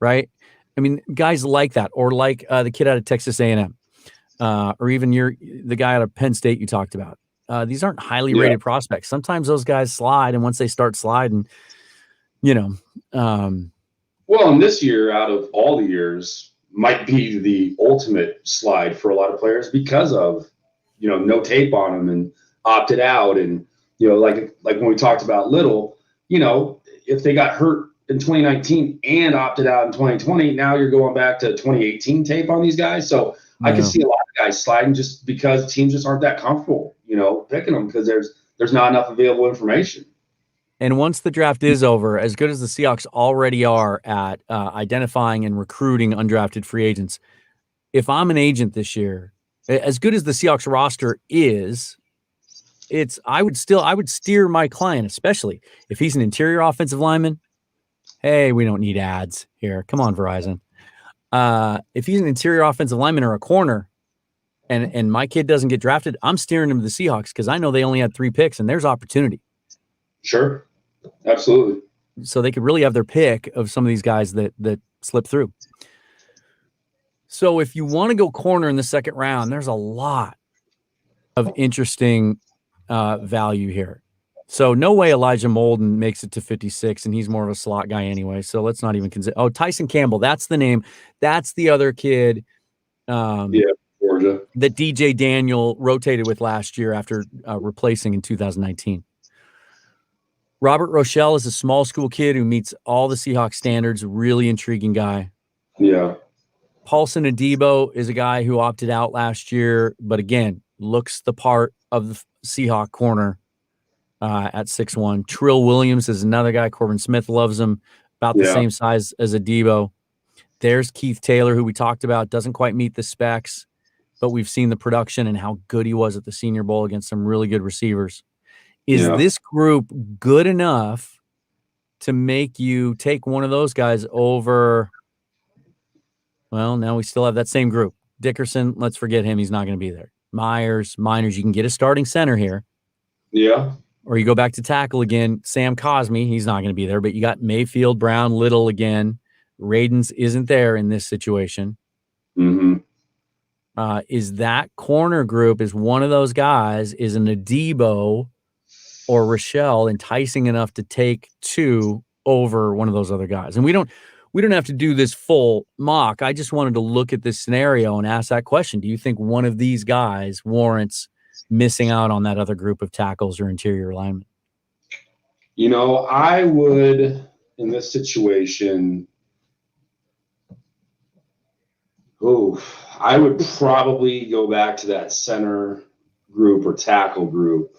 right? I mean, guys like that, or like the kid out of Texas A&M, or even the guy out of Penn State you talked about. These aren't highly rated prospects. Sometimes those guys slide, and once they start sliding, Well, and this year, out of all the years, might be the ultimate slide for a lot of players because of no tape on them and opted out, and like when we talked about Little, if they got hurt in 2019 and opted out in 2020, now you're going back to 2018 tape on these guys. So I can see a lot of guys sliding just because teams just aren't that comfortable, picking them because there's not enough available information. And once the draft is over, as good as the Seahawks already are at identifying and recruiting undrafted free agents, if I'm an agent this year, as good as the Seahawks roster is, I would steer my client, especially if he's an interior offensive lineman. Hey, we don't need ads here. Come on, Verizon. If he's an interior offensive lineman or a corner, and my kid doesn't get drafted, I'm steering him to the Seahawks because I know they only had 3 picks and there's opportunity. Sure. Absolutely. So they could really have their pick of some of these guys that slip through. So if you want to go corner in the second round, there's a lot of interesting value here. So no way Elijah Molden makes it to 56, and he's more of a slot guy anyway. So let's not even consider. Oh, Tyson Campbell, that's the name. That's the other kid. Georgia. That DJ Daniel rotated with last year after replacing in 2019. Robert Rochelle is a small school kid who meets all the Seahawks standards. Really intriguing guy. Yeah. Paulson Adebo is a guy who opted out last year, but again, looks the part of the Seahawk corner at 6'1". Trill Williams is another guy. Corbin Smith loves him, about the same size as Adebo. There's Keith Taylor, who we talked about, doesn't quite meet the specs, but we've seen the production and how good he was at the Senior Bowl against some really good receivers. Is this group good enough to make you take one of those guys over? Well, now we still have that same group. Dickerson, let's forget him. He's not going to be there. Miners, you can get a starting center here. Yeah. Or you go back to tackle again. Sam Cosme, he's not going to be there, but you got Mayfield, Brown, Little again. Radens isn't there in this situation. Mm-hmm. Is that corner group, is one of those guys, is an Adebo or Rochelle enticing enough to take 2 over one of those other guys? And we don't have to do this full mock. I just wanted to look at this scenario and ask that question. Do you think one of these guys warrants missing out on that other group of tackles or interior linemen? I would, in this situation, I would probably go back to that center group or tackle group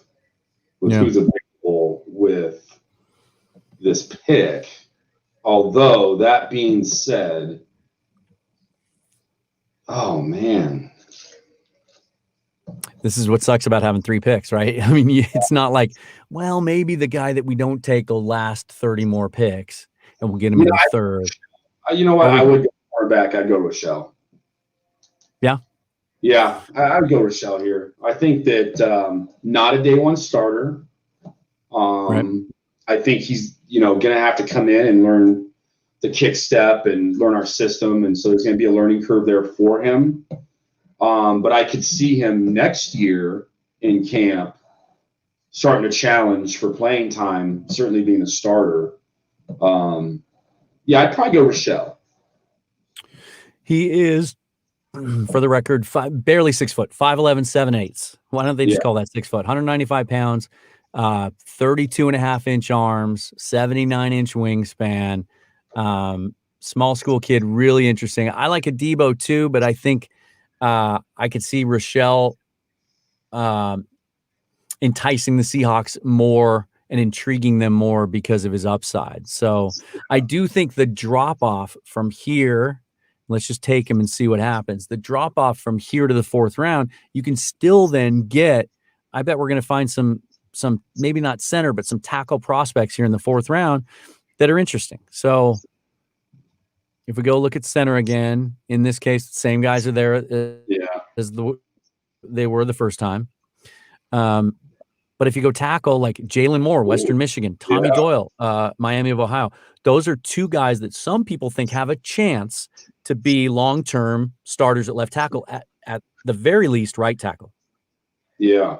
with who's available with this pick. Although, that being said, oh, man. This is what sucks about having 3 picks, right? I mean, it's not like, well, maybe the guy that we don't take will last 30 more picks and we'll get him in the third. You know what? I would go far back. I'd go Rochelle. Yeah? Yeah, I would go Rochelle here. I think that not a day one starter. Right. I think he's, going to have to come in and learn kick step and learn our system. And so there's going to be a learning curve there for him. But I could see him next year in camp starting to challenge for playing time, certainly being a starter. I'd probably go Rochelle. He is, for the record, barely 6 foot, 5'11", 7/8. Why don't they just call that 6 foot? 195 pounds, 32.5-inch arms, 79-inch wingspan. Small school kid, really interesting. I like a Debo too, but I think I could see Rochelle enticing the Seahawks more and intriguing them more because of his upside. So I do think the drop off from here, let's just take him and see what happens. The drop off from here to the 4th round, you can still then get, I bet we're going to find some maybe not center, but some tackle prospects here in the 4th round that are interesting. So if we go look at center again, in this case, the same guys are there as they were the first time. But if you go tackle, like Jalen Moore, Western Michigan, Tommy Doyle, Miami of Ohio, those are 2 guys that some people think have a chance to be long-term starters at left tackle, at the very least right tackle. Yeah.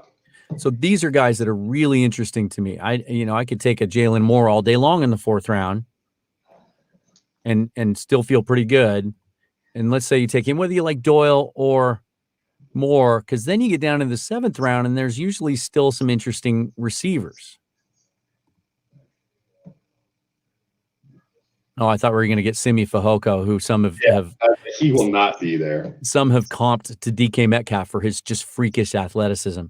So these are guys that are really interesting to me. I could take a Jalen Moore all day long in the 4th round and still feel pretty good. And let's say you take him, whether you like Doyle or Moore, because then you get down to the 7th round and there's usually still some interesting receivers. Oh, I thought we were going to get Simi Fehoko, who some have he will not be there. Some have comped to DK Metcalf for his just freakish athleticism.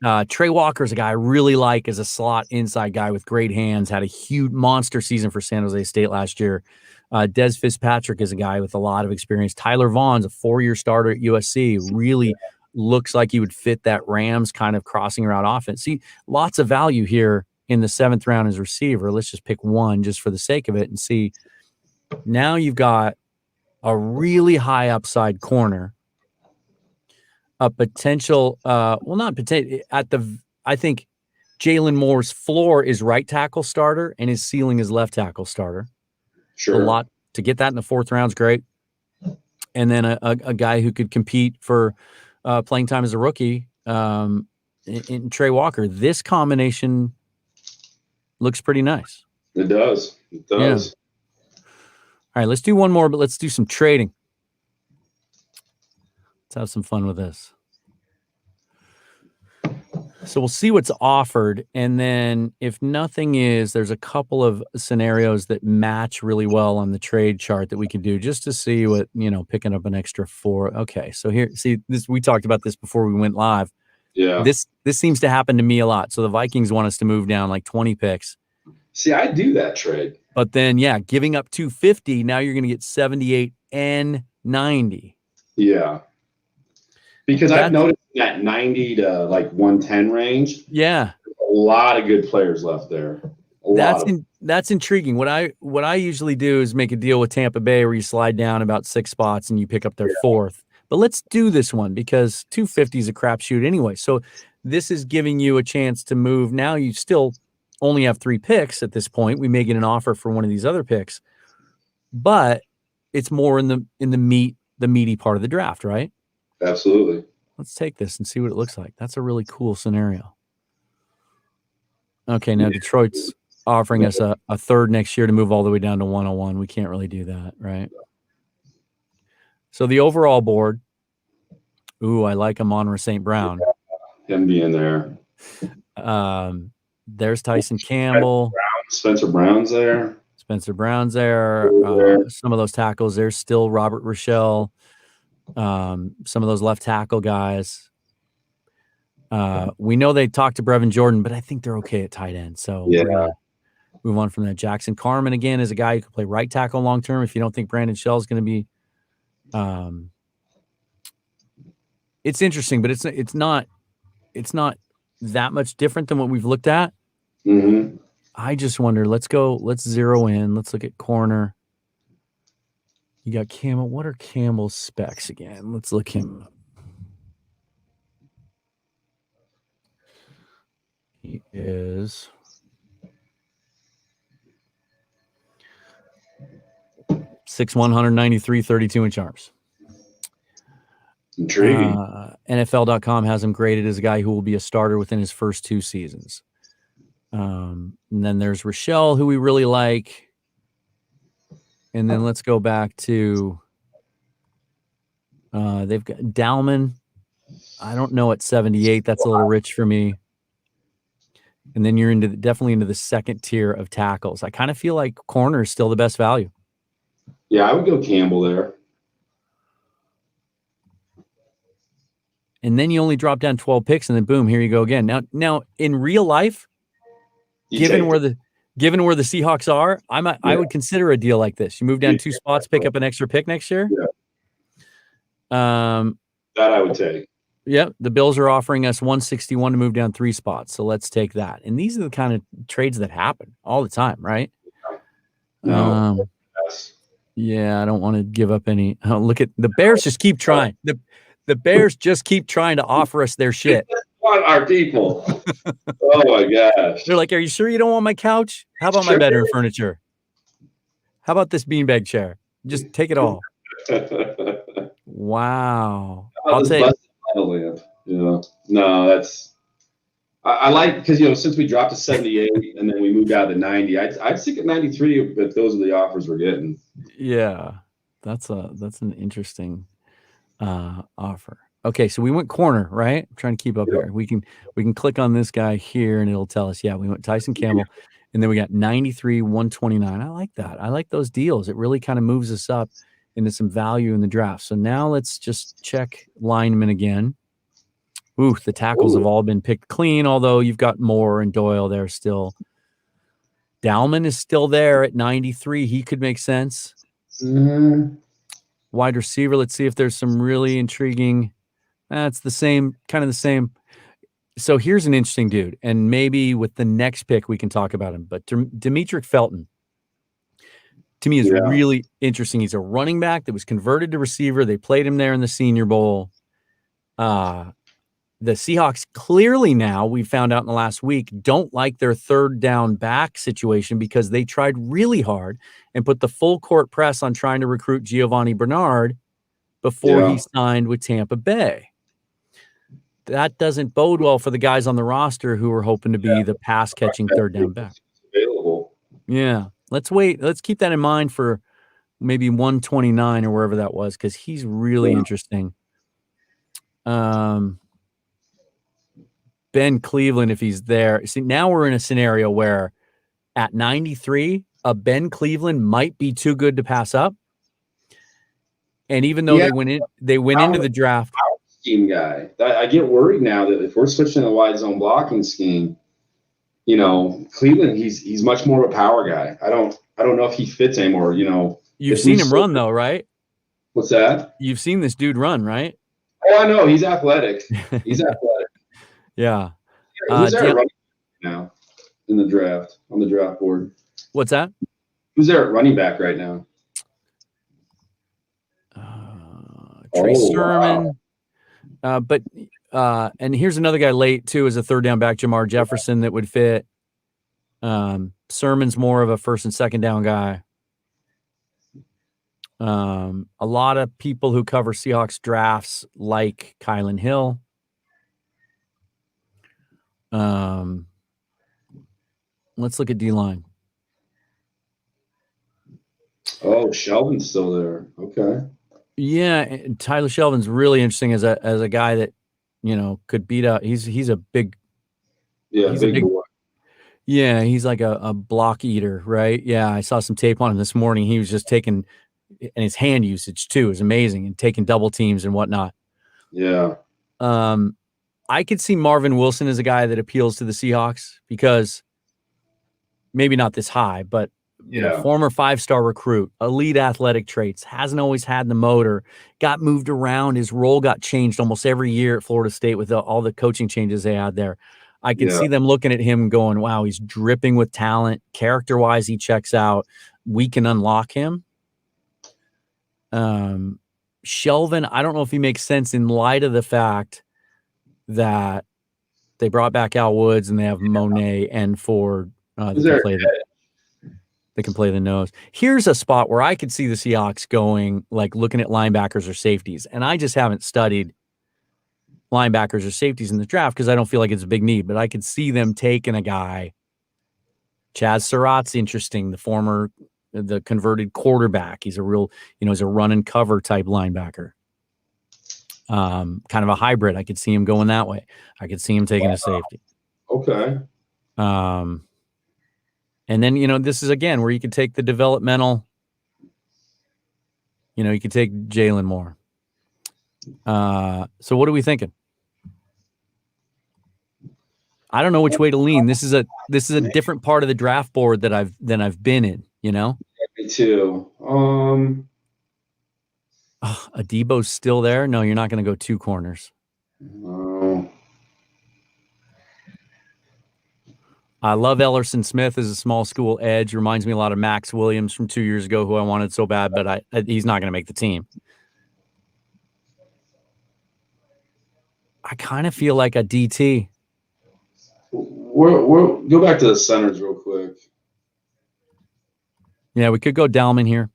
Yeah. Trey Walker's a guy I really like as a slot inside guy with great hands, had a huge monster season for San Jose State last year. Des Fitzpatrick is a guy with a lot of experience. Tyler Vaughn's a 4-year starter at USC. Really looks like he would fit that Rams kind of crossing route offense. See, lots of value here in the 7th round as receiver. Let's just pick one just for the sake of it and see. Now you've got a really high upside corner, a potential, not potential, I think Jalen Moore's floor is right tackle starter and his ceiling is left tackle starter. Sure. A lot to get that in the 4th round is great. And then a guy who could compete for playing time as a rookie in Trey Walker. This combination looks pretty nice. It does. It does. Yeah. All right, let's do one more, but let's do some trading. Let's have some fun with this. So we'll see what's offered, and then if nothing is, there's a couple of scenarios that match really well on the trade chart that we can do just to see what, picking up an extra 4. Okay, so here, see this. We talked about this before we went live. Yeah. This seems to happen to me a lot. So the Vikings want us to move down like 20 picks. See, I do that trade. But then, giving up 250, now you're going to get 78 and 90. Yeah. Because I've noticed that 90 to like 110 range. Yeah. A lot of good players left there. That's intriguing. What I usually do is make a deal with Tampa Bay where you slide down about 6 spots and you pick up their 4th. But let's do this one because 250 is a crapshoot anyway. So this is giving you a chance to move. Now you still only have 3 picks at this point. We may get an offer for one of these other picks, but it's more in the meaty part of the draft, right? Absolutely. Let's take this and see what it looks like. That's a really cool scenario. Okay, now Detroit's offering us a 3rd next year to move all the way down to 101. We can't really do that, right? So the overall board, I like Amon-Ra St. Brown. Him being there. There's Tyson Campbell. Spencer Brown's there. Some of those tackles, there's still Robert Rochelle. Some of those left tackle guys. We know they talked to Brevin Jordan, but I think they're okay at tight end. So we're gonna move on from that. Jackson Carman again is a guy who can play right tackle long term. If you don't think Brandon Shell is going to be, it's interesting, but it's not that much different than what we've looked at. Mm-hmm. I just wonder. Let's zero in. Let's look at corner. You got Campbell. What are Campbell's specs again? Let's look him up. He is 6'1", 193, 32-inch arms. Intriguing. NFL.com has him graded as a guy who will be a starter within his first 2 seasons. And then there's Rochelle, who we really like. And then let's go back to they've got Dalman. I don't know at 78. That's a little rich for me. And then you're definitely into the second tier of tackles. I kind of feel like corner is still the best value. Yeah, I would go Campbell there. And then you only drop down 12 picks, and then boom, here you go again. Now in real life, given where the Seahawks are, I would consider a deal like this. You move down 2 spots, pick up an extra pick next year. Yeah. That I would take. Yep, the Bills are offering us 161 to move down 3 spots, so let's take that. And these are the kind of trades that happen all the time, right? No. Yeah, I don't want to give up any. Oh, look at the Bears. Just keep trying. The Bears just keep trying to offer us their shit. Want our people. Oh my gosh. They're like, "Are you sure you don't want my couch? How about my bedroom furniture? How about this beanbag chair? Just take it all." Wow. I'll take. Yeah. No, that's. I like because since we dropped to 78 and then we moved out to 90, I'd stick at 93 if those are the offers we're getting. Yeah, that's an interesting offer. Okay, so we went corner, right? I'm trying to keep up here. We can click on this guy here and it'll tell us. Yeah, we went Tyson Campbell, and then we got 93, 129. I like that. I like those deals. It really kind of moves us up into some value in the draft. So now let's just check linemen again. Ooh, the tackles have all been picked clean, although you've got Moore and Doyle there still. Dalman is still there at 93. He could make sense. Mm-hmm. Wide receiver, let's see if there's some really intriguing. That's the same, kind of the same. So here's an interesting dude, and maybe with the next pick we can talk about him. But Demetric Felton, to me, is really interesting. He's a running back that was converted to receiver. They played him there in the Senior Bowl. The Seahawks clearly now, we found out in the last week, don't like their third down back situation because they tried really hard and put the full court press on trying to recruit Giovanni Bernard before he signed with Tampa Bay. That doesn't bode well for the guys on the roster who are hoping to be the pass-catching third down back. Available. Yeah. Let's wait. Let's keep that in mind for maybe 129 or wherever that was because he's really interesting. Ben Cleveland, if he's there. See, now we're in a scenario where at 93, a Ben Cleveland might be too good to pass up. And even though they went into the draft. Scheme guy. I get worried now that if we're switching to a wide zone blocking scheme, Cleveland, he's much more of a power guy. I don't know if he fits anymore. You've seen him run though, right? What's that? You've seen this dude run, right? Oh, I know. He's athletic. He's athletic. Yeah. Who's there at running back now in the draft, on the draft board? What's that? Who's there at running back right now? Trey Sermon. Wow. And here's another guy late too as a third down back, Jamar Jefferson, that would fit. Sermon's more of a first and second down guy. A lot of people who cover Seahawks drafts like Kylan Hill. Let's look at D-line. Oh, Shelvin's still there. Okay. Yeah, Tyler Shelvin's really interesting as a guy that could beat up. He's a big. Yeah, big boy. Yeah, he's like a block eater, right? Yeah, I saw some tape on him this morning. He was just taking, and his hand usage too is amazing, and taking double teams and whatnot. Yeah. I could see Marvin Wilson as a guy that appeals to the Seahawks because maybe not this high, but former 5-star recruit, elite athletic traits, hasn't always had the motor, got moved around. His role got changed almost every year at Florida State with all the coaching changes they had there. I can see them looking at him going, wow, he's dripping with talent. Character-wise, he checks out. We can unlock him. Shelvin, I don't know if he makes sense in light of the fact that they brought back Al Woods and they have Monet and Ford to play there. that can play the nose. Here's a spot where I could see the Seahawks going, like looking at linebackers or safeties. And I just haven't studied linebackers or safeties in the draft because I don't feel like it's a big need. But I could see them taking a guy. Chaz Surratt's interesting, the converted quarterback. He's a real, he's a run and cover type linebacker. Kind of a hybrid. I could see him going that way. I could see him taking a safety. Okay. And then, this is again where you could take the developmental, you could take Jalen Moore. So what are we thinking? I don't know which way to lean. This is a different part of the draft board that I've been in, Me too. Adebo's still there. No, you're not going to go two corners. No. I love Ellerson Smith as a small school edge. Reminds me a lot of Max Williams from 2 years ago, who I wanted so bad, but he's not going to make the team. I kind of feel like a DT. Go back to the centers real quick. Yeah, we could go Dalman here.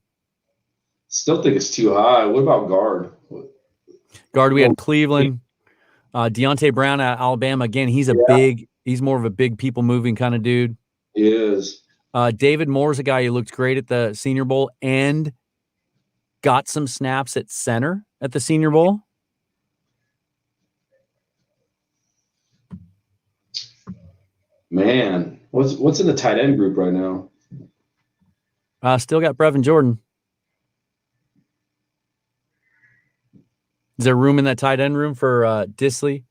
Still think it's too high. What about guard? Guard, we had Cleveland. Deontay Brown at Alabama. Again, he's more of a big people moving kind of dude. He is. David Moore's a guy who looked great at the Senior Bowl and got some snaps at center at the Senior Bowl. Man, what's in the tight end group right now? Still got Brevin Jordan. Is there room in that tight end room for Disley,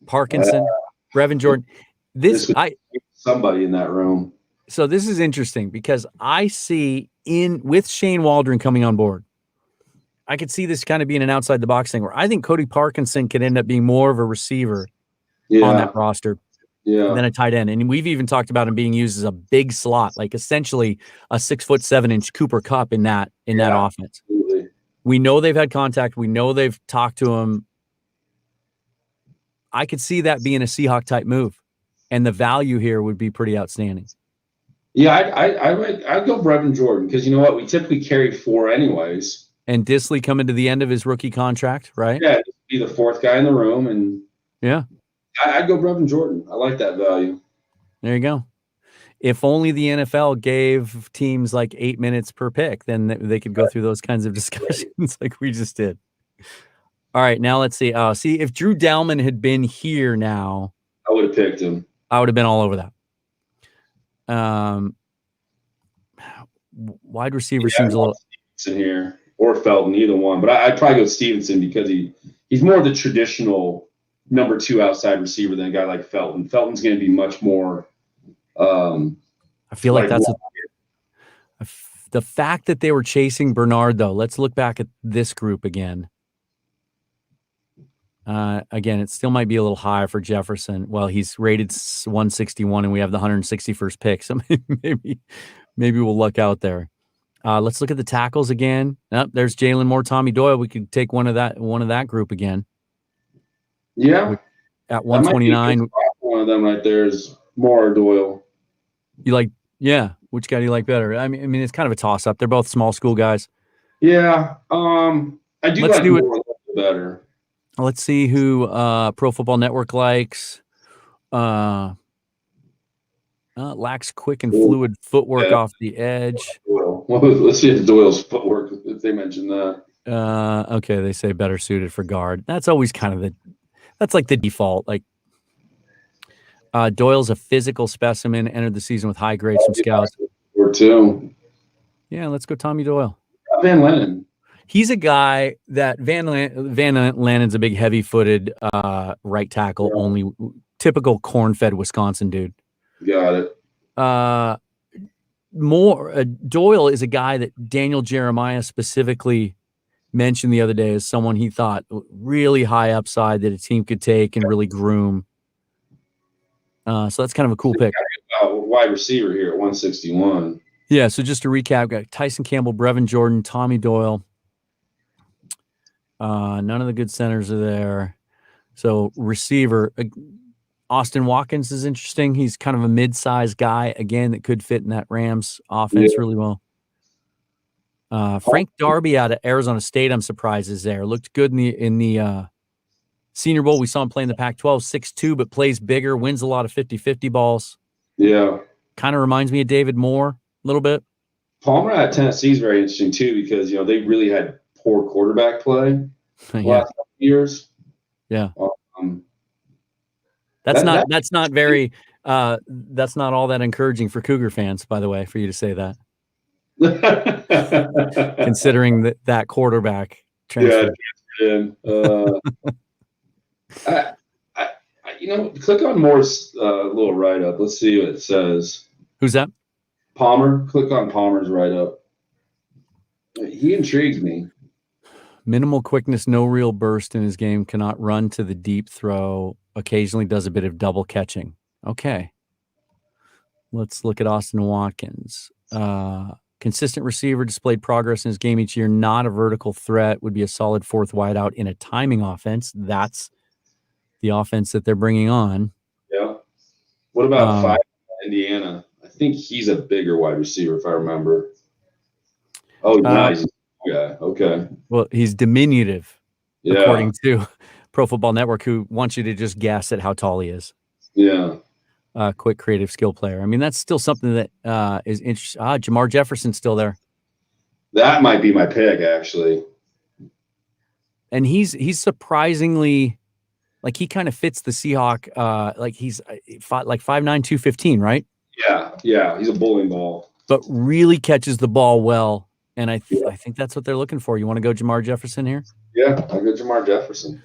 Parkinson, Brevin Jordan? Somebody in that room. So this is interesting because I see with Shane Waldron coming on board, I could see this kind of being an outside the box thing where I think Cody Parkinson could end up being more of a receiver on that roster than a tight end. And we've even talked about him being used as a big slot, like essentially a 6'7" Cooper Kupp in that offense. Absolutely. We know they've had contact. We know they've talked to him. I could see that being a Seahawk type move, and the value here would be pretty outstanding. Yeah, I'd go Brevin Jordan because you know what? We typically carry 4 anyways. And Disley coming to the end of his rookie contract, right? Yeah, be the 4th guy in the room, and yeah, I'd go Brevin Jordan. I like that value. There you go. If only the NFL gave teams like 8 minutes per pick, then they could go through those kinds of discussions like we just did. All right, now let's see. See, if Drew Dalman had been here now, I would have picked him. I would have been all over that. Wide receiver seems a little Stevenson here or Felton, either one. But I'd probably go Stevenson because he's more of the traditional number 2 outside receiver than a guy like Felton. Felton's going to be much more. I feel like that's the fact that they were chasing Bernard, though. Let's look back at this group again. Again, it still might be a little high for Jefferson. Well, he's rated 161, and we have the 161st pick, so maybe we'll luck out there. Let's look at the tackles again. There's Jalen Moore, Tommy Doyle. We could take one of that group again. Yeah, at 129. One of them right there is Moore or Doyle. You like? Yeah. Which guy do you like better? I mean, it's kind of a toss up. They're both small school guys. Yeah. I do like Moore a little bit better. Let's see who Pro Football Network likes. Lacks quick and fluid footwork off the edge. Well, let's see if Doyle's footwork, if they mention that. Okay, they say better suited for guard. That's always kind of that's like the default. Like Doyle's a physical specimen, entered the season with high grades from scouts. Or 2. Yeah, let's go Tommy Doyle. Van Lennon. He's a guy that Van Lannen's a big heavy-footed right tackle, only typical corn-fed Wisconsin dude. Got it. Doyle is a guy that Daniel Jeremiah specifically mentioned the other day as someone he thought really high upside that a team could take and really groom. So that's kind of a cool pick. Wide receiver here at 161. Yeah, so just to recap, got Tyson Campbell, Brevin Jordan, Tommy Doyle. None of the good centers are there. So receiver, Austin Watkins is interesting. He's kind of a mid-sized guy, again, that could fit in that Rams offense really well. Frank Darby out of Arizona State, I'm surprised is there. Looked good in the Senior Bowl. We saw him play in the Pac-12, 6'2", but plays bigger, wins a lot of 50-50 balls. Yeah. Kind of reminds me of David Moore a little bit. Palmer at Tennessee is very interesting too because they really had poor quarterback play the last couple years. Yeah. That's not all that encouraging for Cougar fans, by the way, for you to say that. Considering that quarterback transfer. Click on Moore's little write-up. Let's see what it says. Who's that? Palmer. Click on Palmer's write-up. He intrigues me. Minimal quickness, no real burst in his game, cannot run to the deep throw, occasionally does a bit of double catching. Okay. Let's look at Austin Watkins. Consistent receiver, displayed progress in his game each year, not a vertical threat, would be a solid fourth wideout in a timing offense. That's the offense that they're bringing on. Yeah. What about 5 Indiana? I think he's a bigger wide receiver, if I remember. Oh, nice. Yeah. Okay. Well, he's diminutive, according to Pro Football Network, who wants you to just guess at how tall he is. Yeah. Quick, creative skill player. I mean, that's still something that is interesting. Jamar Jefferson's still there. That might be my pick, actually. And he's surprisingly, like, he kind of fits the Seahawk. Like, he's like 5'9", 215, right? Yeah. He's a bowling ball. But really catches the ball well. And I think that's what they're looking for. You want to go Jamar Jefferson here? Yeah, I'll go Jamar Jefferson.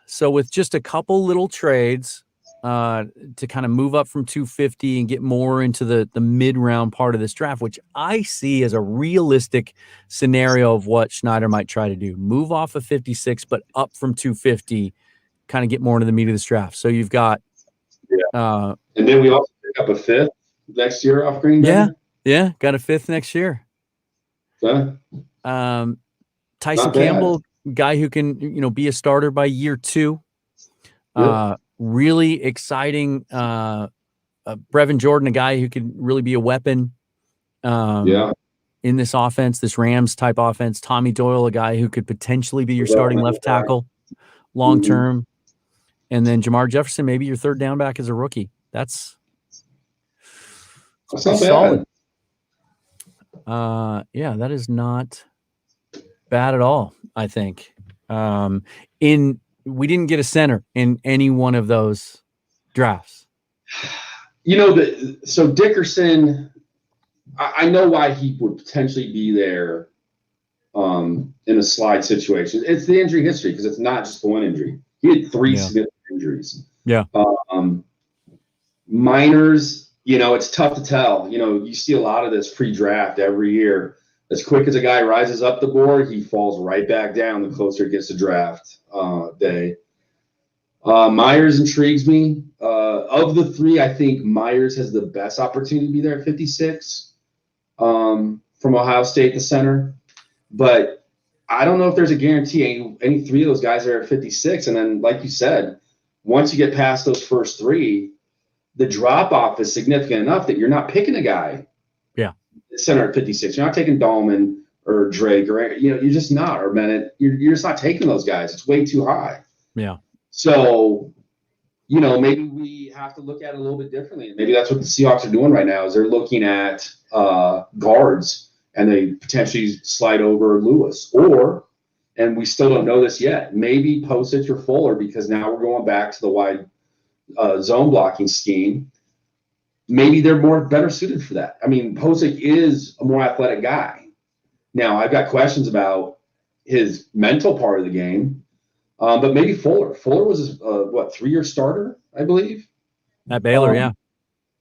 So with just a couple little trades to kind of move up from 250 and get more into the mid-round part of this draft, which I see as a realistic scenario of what Schneider might try to do. Move off of 56, but up from 250, kind of get more into the meat of this draft. So you've got and then we also pick up a 5th next year off Green Bay. Yeah, got a 5th next year. Okay. Tyson Campbell, guy who can be a starter by year 2. Really exciting. Brevin Jordan, a guy who could really be a weapon in this offense, this Rams type offense. Tommy Doyle, a guy who could potentially be your starting left tackle long term. And then Jamar Jefferson, maybe your third down back as a rookie. That's not solid. That is not bad at all, I think. We didn't get a center in any one of those drafts. So Dickerson, I know why he would potentially be there in a slide situation. It's the injury history, because it's not just the one injury. He had 3 significant injuries. Yeah. Minors, it's tough to tell. You see a lot of this pre-draft every year. As quick as a guy rises up the board, he falls right back down the closer it gets to draft day. Myers intrigues me. Of the 3, I think Myers has the best opportunity to be there at 56 from Ohio State, the center. But I don't know if there's a guarantee any 3 of those guys are at 56. And then, like you said, once you get past those first 3, the drop-off is significant enough that you're not picking a guy. Center at 56. You're not taking Dahlman or Drake or you're just not, or Bennett. You're just not taking those guys. It's way too high. Yeah. So, maybe we have to look at it a little bit differently. Maybe that's what the Seahawks are doing right now, is they're looking at guards, and they potentially slide over Lewis, and we still don't know this yet, maybe Postage or Fuller, because now we're going back to the wide zone blocking scheme. Maybe they're better suited for that. I mean, Posick is a more athletic guy. Now, I've got questions about his mental part of the game, but maybe Fuller. Fuller was a 3-year starter, I believe. At Baylor,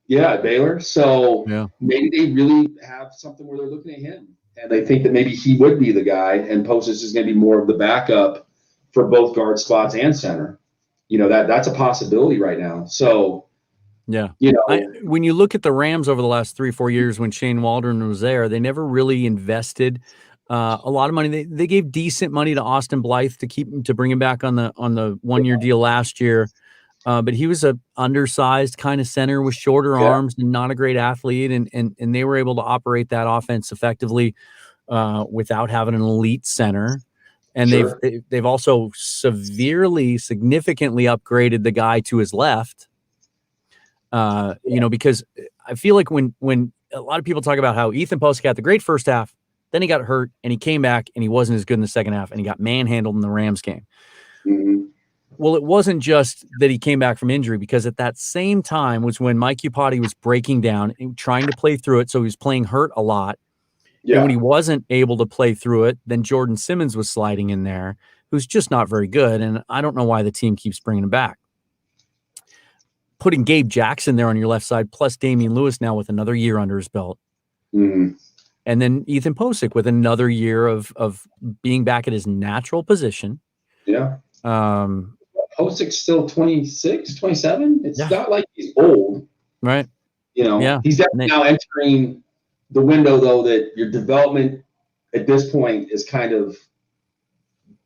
Yeah, at Baylor. So maybe they really have something where they're looking at him, and they think that maybe he would be the guy, and Posick is going to be more of the backup for both guard spots and center. That's a possibility right now. So. Yeah. When you look at the Rams over the last 3-4 years when Shane Waldron was there, they never really invested a lot of money. They gave decent money to Austin Blythe to bring him back on the 1-year deal last year. But he was a undersized kind of center with shorter arms and not a great athlete. And they were able to operate that offense effectively without having an elite center. And they've also significantly upgraded the guy to his left. Because I feel like when a lot of people talk about how Ethan Posick had the great first half, then he got hurt and he came back and he wasn't as good in the second half and he got manhandled in the Rams game. Mm-hmm. Well, it wasn't just that he came back from injury, because at that same time was when Mike Iupati was breaking down and trying to play through it. So he was playing hurt a lot. Yeah. And when he wasn't able to play through it, then Jordan Simmons was sliding in there, who's just not very good. And I don't know why the team keeps bringing him back. Putting Gabe Jackson there on your left side, plus Damian Lewis now with another year under his belt. Mm-hmm. And then Ethan Posick with another year of being back at his natural position. Yeah. Posick's still 26, 27. It's not like he's old. Right. He's definitely now entering the window, though, that your development at this point is kind of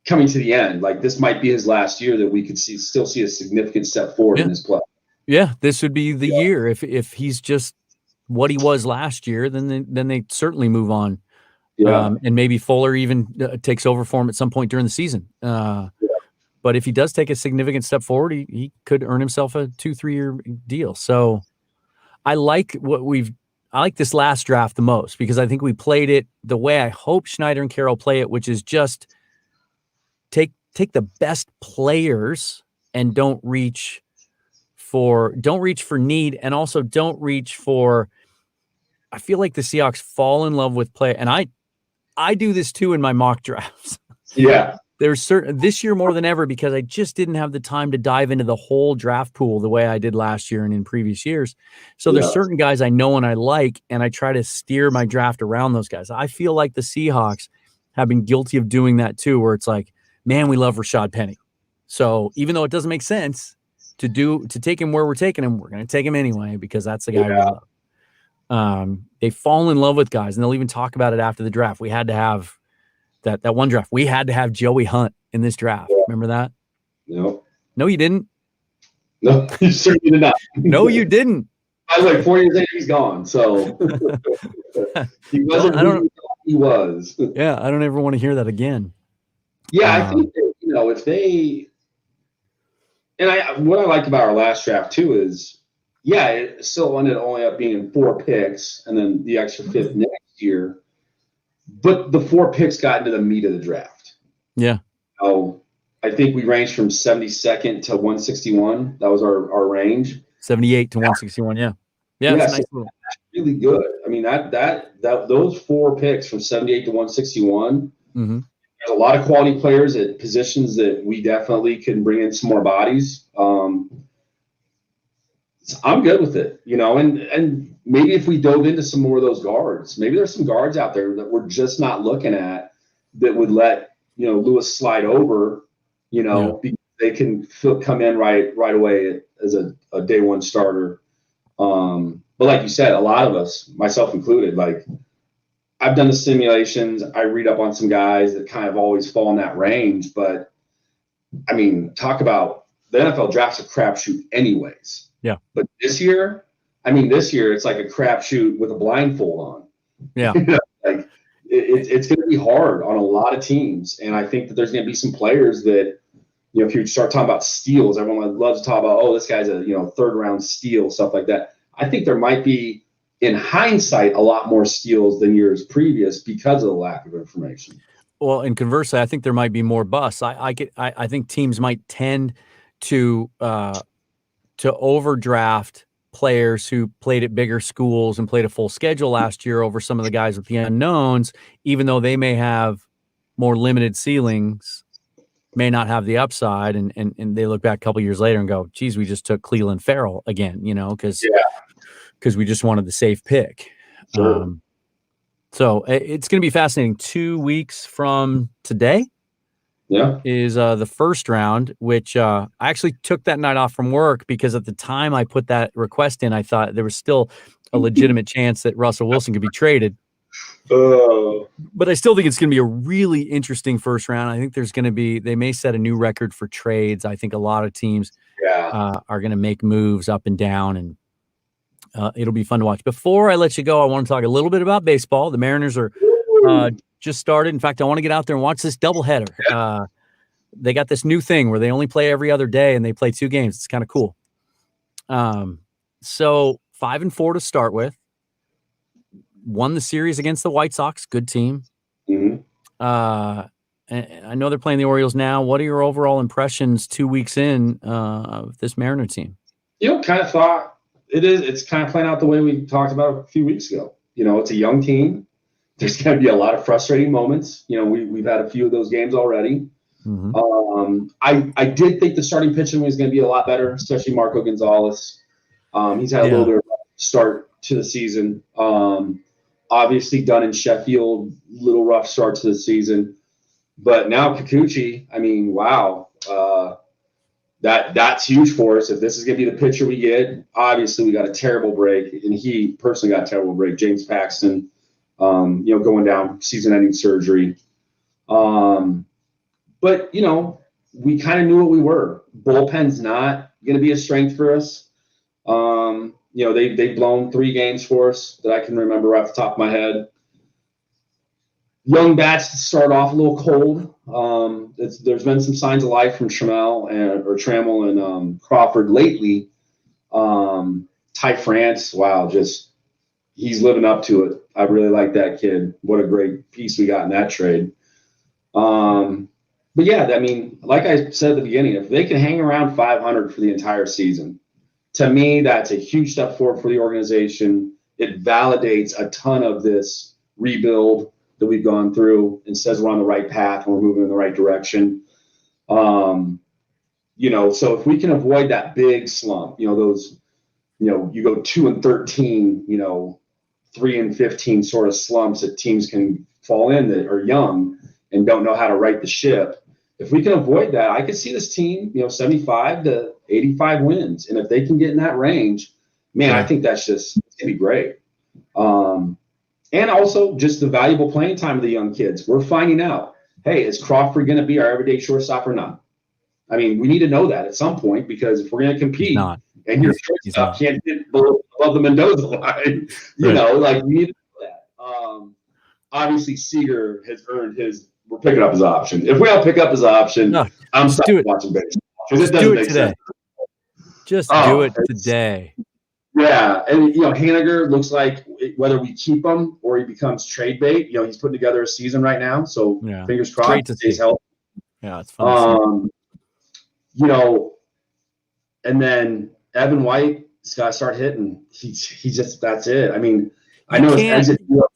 coming to the end. Like, this might be his last year that we could still see a significant step forward in his play. Yeah, this would be the year. If he's just what he was last year, then they certainly move on. Yeah. And maybe Fuller even takes over for him at some point during the season. But if he does take a significant step forward, he could earn himself a 2-3 year deal. So I like this last draft the most, because I think we played it the way I hope Schneider and Carroll play it, which is just take the best players and don't reach for need, and also don't reach for. I feel like the Seahawks fall in love with play, and I do this too in my mock drafts. Yeah. There's certain this year more than ever, because I just didn't have the time to dive into the whole draft pool the way I did last year and in previous years. So there's certain guys I know and I like, and I try to steer my draft around those guys. I feel like the Seahawks have been guilty of doing that too, where it's like, man, we love Rashad Penny. So even though it doesn't make sense to take him where we're taking him, we're going to take him anyway, because that's the guy we love. They fall in love with guys, and they'll even talk about it after the draft. We had to have that one draft. We had to have Joey Hunt in this draft. Remember that? No, you didn't. No, you certainly did not. No, you didn't. I was like 4 years later, he's gone. So he wasn't who he was. Yeah, I don't ever want to hear that again. Yeah, I think that, if they – and what I liked about our last draft too is, it still ended only up being 4 picks and then the extra 5th next year. But the 4 picks got into the meat of the draft. Yeah. So I think we ranged from 72nd to 161. That was our range. 78 to 161. Yeah. Yeah. That's nice. That's really good. I mean, that those 4 picks from 78 to 161. Mm-hmm. There's a lot of quality players at positions that we definitely can bring in some more bodies. So I'm good with it, and maybe if we dove into some more of those guards, maybe there's some guards out there that we're just not looking at that would let, Lewis slide over, because they can come in right away as a day one starter. But like you said, a lot of us, myself included, like I've done the simulations. I read up on some guys that kind of always fall in that range. But I mean, talk about the NFL draft's a crapshoot anyways. Yeah. But this year it's like a crapshoot with a blindfold on. Yeah. Like it's going to be hard on a lot of teams. And I think that there's going to be some players that, if you start talking about steals, everyone loves to talk about, this guy's a, 3rd round steal, stuff like that. I think there might be, in hindsight, a lot more steals than years previous because of the lack of information. Well, and conversely, I think there might be more busts. I think teams might tend to overdraft players who played at bigger schools and played a full schedule last year over some of the guys with the unknowns, even though they may have more limited ceilings, may not have the upside. And they look back a couple years later and go, geez, we just took Cleveland Farrell again, because we just wanted the safe pick. Sure. So it's going to be fascinating. 2 weeks from today. Yeah, is the first round, which I actually took that night off from work because at the time I put that request in, I thought there was still a legitimate chance that Russell Wilson could be traded. But I still think it's going to be a really interesting first round. I think they may set a new record for trades. I think a lot of teams are going to make moves up and down, and it'll be fun to watch. Before I let you go, I want to talk a little bit about baseball. The Mariners are just started. In fact, I want to get out there and watch this doubleheader. They got this new thing where they only play every other day and they play 2 games. It's kind of cool. So 5-4 to start with. Won the series against the White Sox. Good team. Mm-hmm. And I know they're playing the Orioles now. What are your overall impressions 2 weeks in of this Mariner team? Kind of thought it's kind of playing out the way we talked about a few weeks ago. It's a young team. There's going to be a lot of frustrating moments. We've had a few of those games already. Mm-hmm. I did think the starting pitching was going to be a lot better, especially Marco Gonzalez. He's had a little bit of a start to the season. Obviously done in Sheffield, little rough start to the season. But now Kikuchi, wow. That's huge for us. If this is going to be the pitcher we get, obviously we got a terrible break, and he personally got a terrible break. James Paxton, going down, season-ending surgery. But, we kind of knew what we were. Bullpen's not going to be a strength for us. They've blown 3 games for us that I can remember off the top of my head. Young bats start off a little cold. There's been some signs of life from Trammell and Crawford lately. Ty France, wow, he's living up to it. I really like that kid. What a great piece we got in that trade. But yeah, like I said at the beginning, if they can hang around 500 for the entire season, to me, that's a huge step forward for the organization. It validates a ton of this rebuild that we've gone through and says we're on the right path and we're moving in the right direction. So if we can avoid that big slump, you go 2-13, 3-15 sort of slumps that teams can fall in that are young and don't know how to right the ship. If we can avoid that, I could see this team, 75 to 85 wins. And if they can get in that range, man, I think that's just going to be great. And also just the valuable playing time of the young kids. We're finding out, hey, is Crawford going to be our everyday shortstop or not? We need to know that at some point, because if we're going to compete and your shortstop can't get above the Mendoza line, we need to know that. Obviously, Seager has earned we're picking up his option. If we don't pick up his option, I'm stopping watching baseball. Just do it today. Just do it today. Yeah, and Haniger looks like whether we keep him or he becomes trade bait. He's putting together a season right now, so fingers crossed he stays healthy. Yeah, it's fun. And then Evan White's got to start hitting. He's just that's it. I know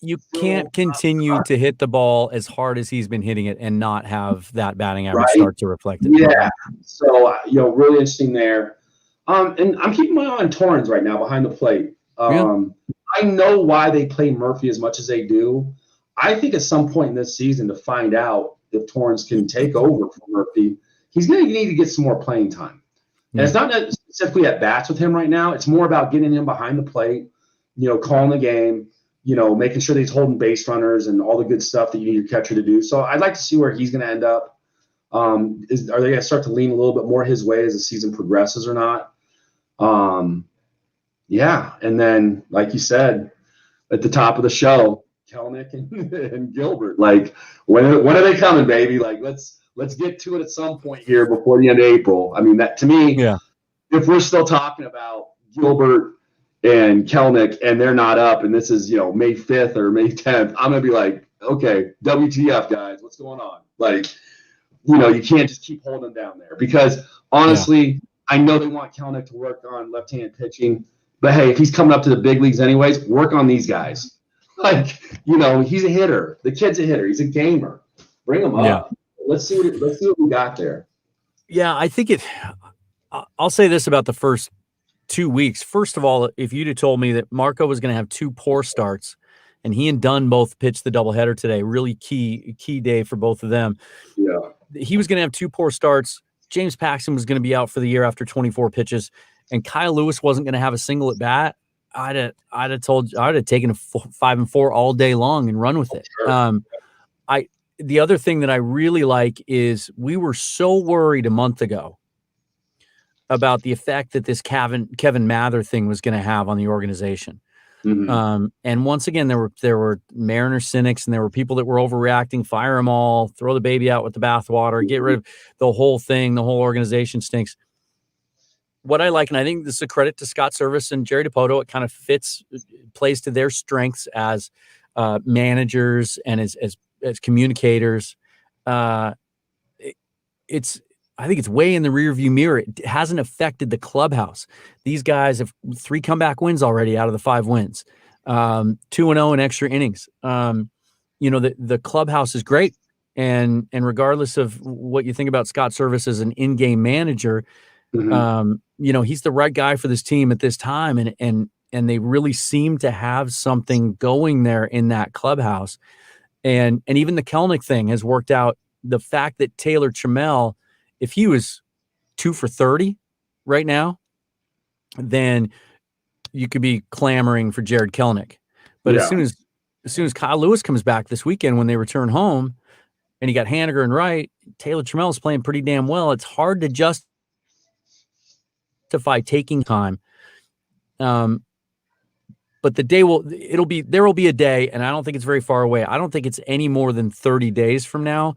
you can't continue to hit the ball as hard as he's been hitting it and not have that batting average start to reflect it. Yeah. So really interesting there. And I'm keeping my eye on Torrens right now behind the plate. I know why they play Murphy as much as they do. I think at some point in this season, to find out if Torrens can take over from Murphy, he's going to need to get some more playing time. And it's not specifically at bats with him right now. It's more about getting him behind the plate, calling the game, making sure that he's holding base runners and all the good stuff that you need your catcher to do. So I'd like to see where he's going to end up. Are they going to start to lean a little bit more his way as the season progresses or not? And then, like you said, at the top of the show, Kelnick and Gilbert. When are they coming, baby? Let's get to it at some point here before the end of April. That to me, if we're still talking about Gilbert and Kelnick and they're not up, and this is May 5th or May 10th, I'm gonna be like, okay, WTF, guys, what's going on? You can't just keep holding them down there, because honestly, I know they want Kelnick to work on left-handed pitching, but hey, if he's coming up to the big leagues anyways, work on these guys. He's a hitter. The kid's a hitter. He's a gamer. Bring him up. Yeah. Let's see what we got there. Yeah, I think I'll say this about the first 2 weeks. First of all, if you'd have told me that Marco was going to have 2 poor starts, and he and Dunn both pitched the doubleheader today, really key day for both of them. Yeah, he was going to have 2 poor starts. James Paxton was going to be out for the year after 24 pitches, and Kyle Lewis wasn't going to have a single at bat. I'd have taken a 5-4 all day long and run with it. Sure. The other thing that I really like is we were so worried a month ago about the effect that this Kevin Mather thing was going to have on the organization. And once again, there were Mariner cynics, and there were people that were overreacting. Fire them all, throw the baby out with the bathwater, get rid of the whole thing. The whole organization stinks. What I like, and I think this is a credit to Scott Service and Jerry Dipoto, it kind of plays to their strengths as managers and as communicators. I think it's way in the rearview mirror. It hasn't affected the clubhouse. These guys have 3 comeback wins already out of the 5 wins, 2-0 in extra innings. The clubhouse is great. And regardless of what you think about Scott Service as an in-game manager, he's the right guy for this team at this time. And they really seem to have something going there in that clubhouse. And even the Kelnick thing has worked out. The fact that Taylor Trammell, if he was 2 for 30 right now, then you could be clamoring for Jared Kelnick. But as soon as Kyle Lewis comes back this weekend, when they return home, and you got Haniger and Wright, Taylor Trammell is playing pretty damn well. It's hard to justify taking time. But there will be a day, and I don't think it's very far away. I don't think it's any more than 30 days from now,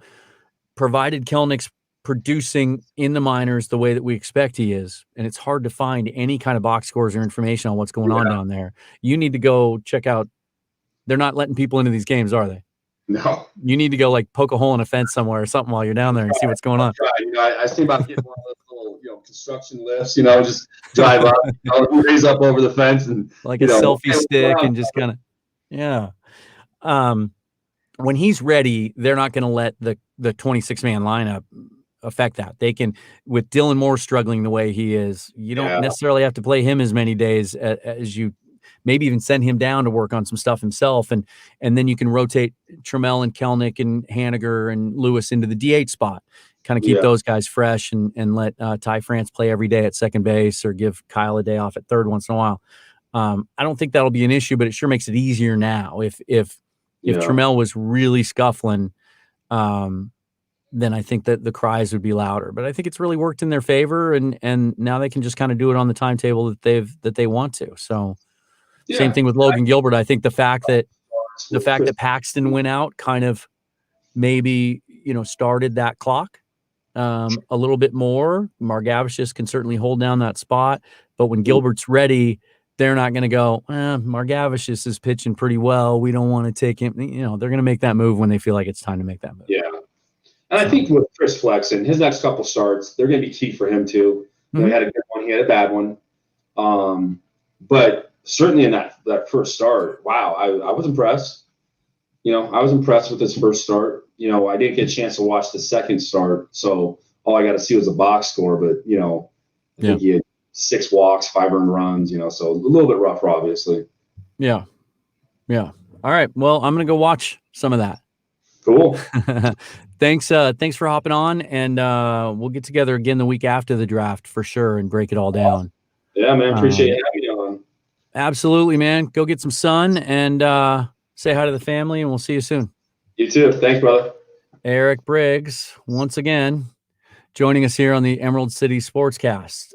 provided Kelnick's producing in the minors the way that we expect he is. And it's hard to find any kind of box scores or information on what's going on down there. You need to go check out. They're not letting people into these games, are they? No. You need to go poke a hole in a fence somewhere or something while you're down there and see what's going on. Right. I think about getting one of those little, construction lifts, just drive up, raise up over the fence and a selfie stick and just kind of, when he's ready, they're not going to let the 26-man lineup affect that. They can, with Dylan Moore struggling the way he is, you don't necessarily have to play him as many days as you maybe even send him down to work on some stuff himself. And then you can rotate Trammell and Kelnick and Haniger and Lewis into the DH spot, kind of keep those guys fresh and let Ty France play every day at second base or give Kyle a day off at third once in a while. I don't think that'll be an issue, but it sure makes it easier now. If Trammell was really scuffling, then I think that the cries would be louder. But I think it's really worked in their favor, and now they can just kind of do it on the timetable that they want to. So same thing with Logan Gilbert. I think the fact that Paxton went out kind of maybe started that clock a little bit more. Margavicius can certainly hold down that spot, but when Gilbert's ready, they're not going to go, Margavicius is pitching pretty well, we don't want to take him. They're going to make that move when they feel like it's time to make that move. Yeah. And I think with Chris Flexen, his next couple starts, they're going to be key for him too. He had a good one, he had a bad one. But certainly in that first start, wow, I was impressed. I was impressed with his first start. I didn't get a chance to watch the second start, so all I got to see was a box score. But I think he had 6 walks, 5 earned runs. So a little bit rougher, obviously. Yeah. All right. Well, I'm gonna go watch some of that. Cool. Thanks for hopping on, and we'll get together again the week after the draft for sure and break it all down. Yeah, man. Appreciate having you on. Absolutely, man. Go get some sun and say hi to the family, and we'll see you soon. You too. Thanks, brother. Erik Briggs, once again, joining us here on the Emerald City Sportscast.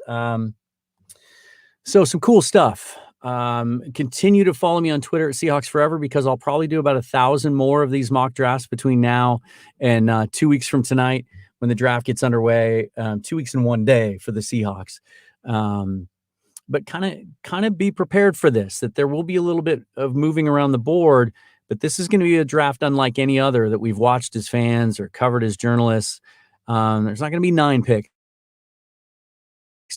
So some cool stuff. Continue to follow me on Twitter at Seahawks Forever, because I'll probably do about 1,000 more of these mock drafts between now and 2 weeks from tonight when the draft gets underway. 2 weeks and 1 day for the Seahawks. But kind of be prepared for this, that there will be a little bit of moving around the board, but this is going to be a draft unlike any other that we've watched as fans or covered as journalists. There's not going to be 9 picks,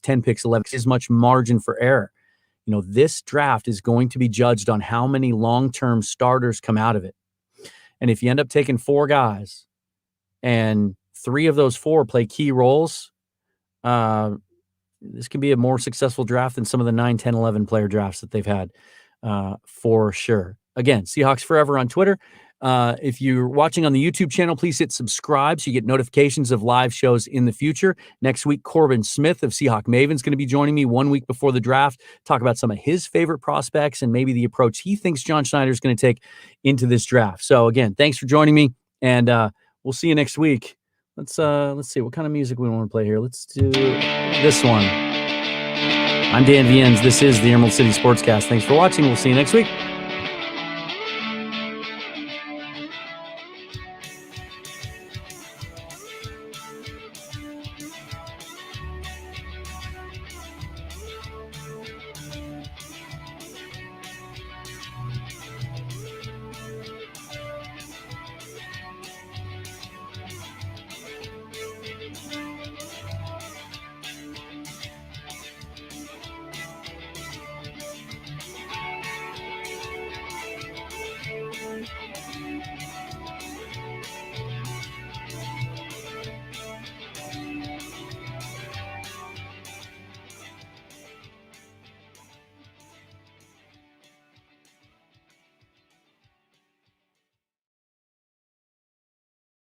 10 picks, 11 picks, as much margin for error. This draft is going to be judged on how many long-term starters come out of it. And if you end up taking 4 guys and 3 of those 4 play key roles, this can be a more successful draft than some of the 9, 10, 11 player drafts that they've had for sure. Again, Seahawks Forever on Twitter. If you're watching on the YouTube channel, please hit subscribe so you get notifications of live shows in the future. Next week, Corbin Smith of Seahawk Maven is going to be joining me 1 week before the draft, talk about some of his favorite prospects and maybe the approach he thinks John Schneider is going to take into this draft. So again, thanks for joining me, and we'll see you next week. Let's see what kind of music we want to play here. Let's do this one. I'm Dan Viennes. This is the Emerald City Sportscast. Thanks for watching. We'll see you next week.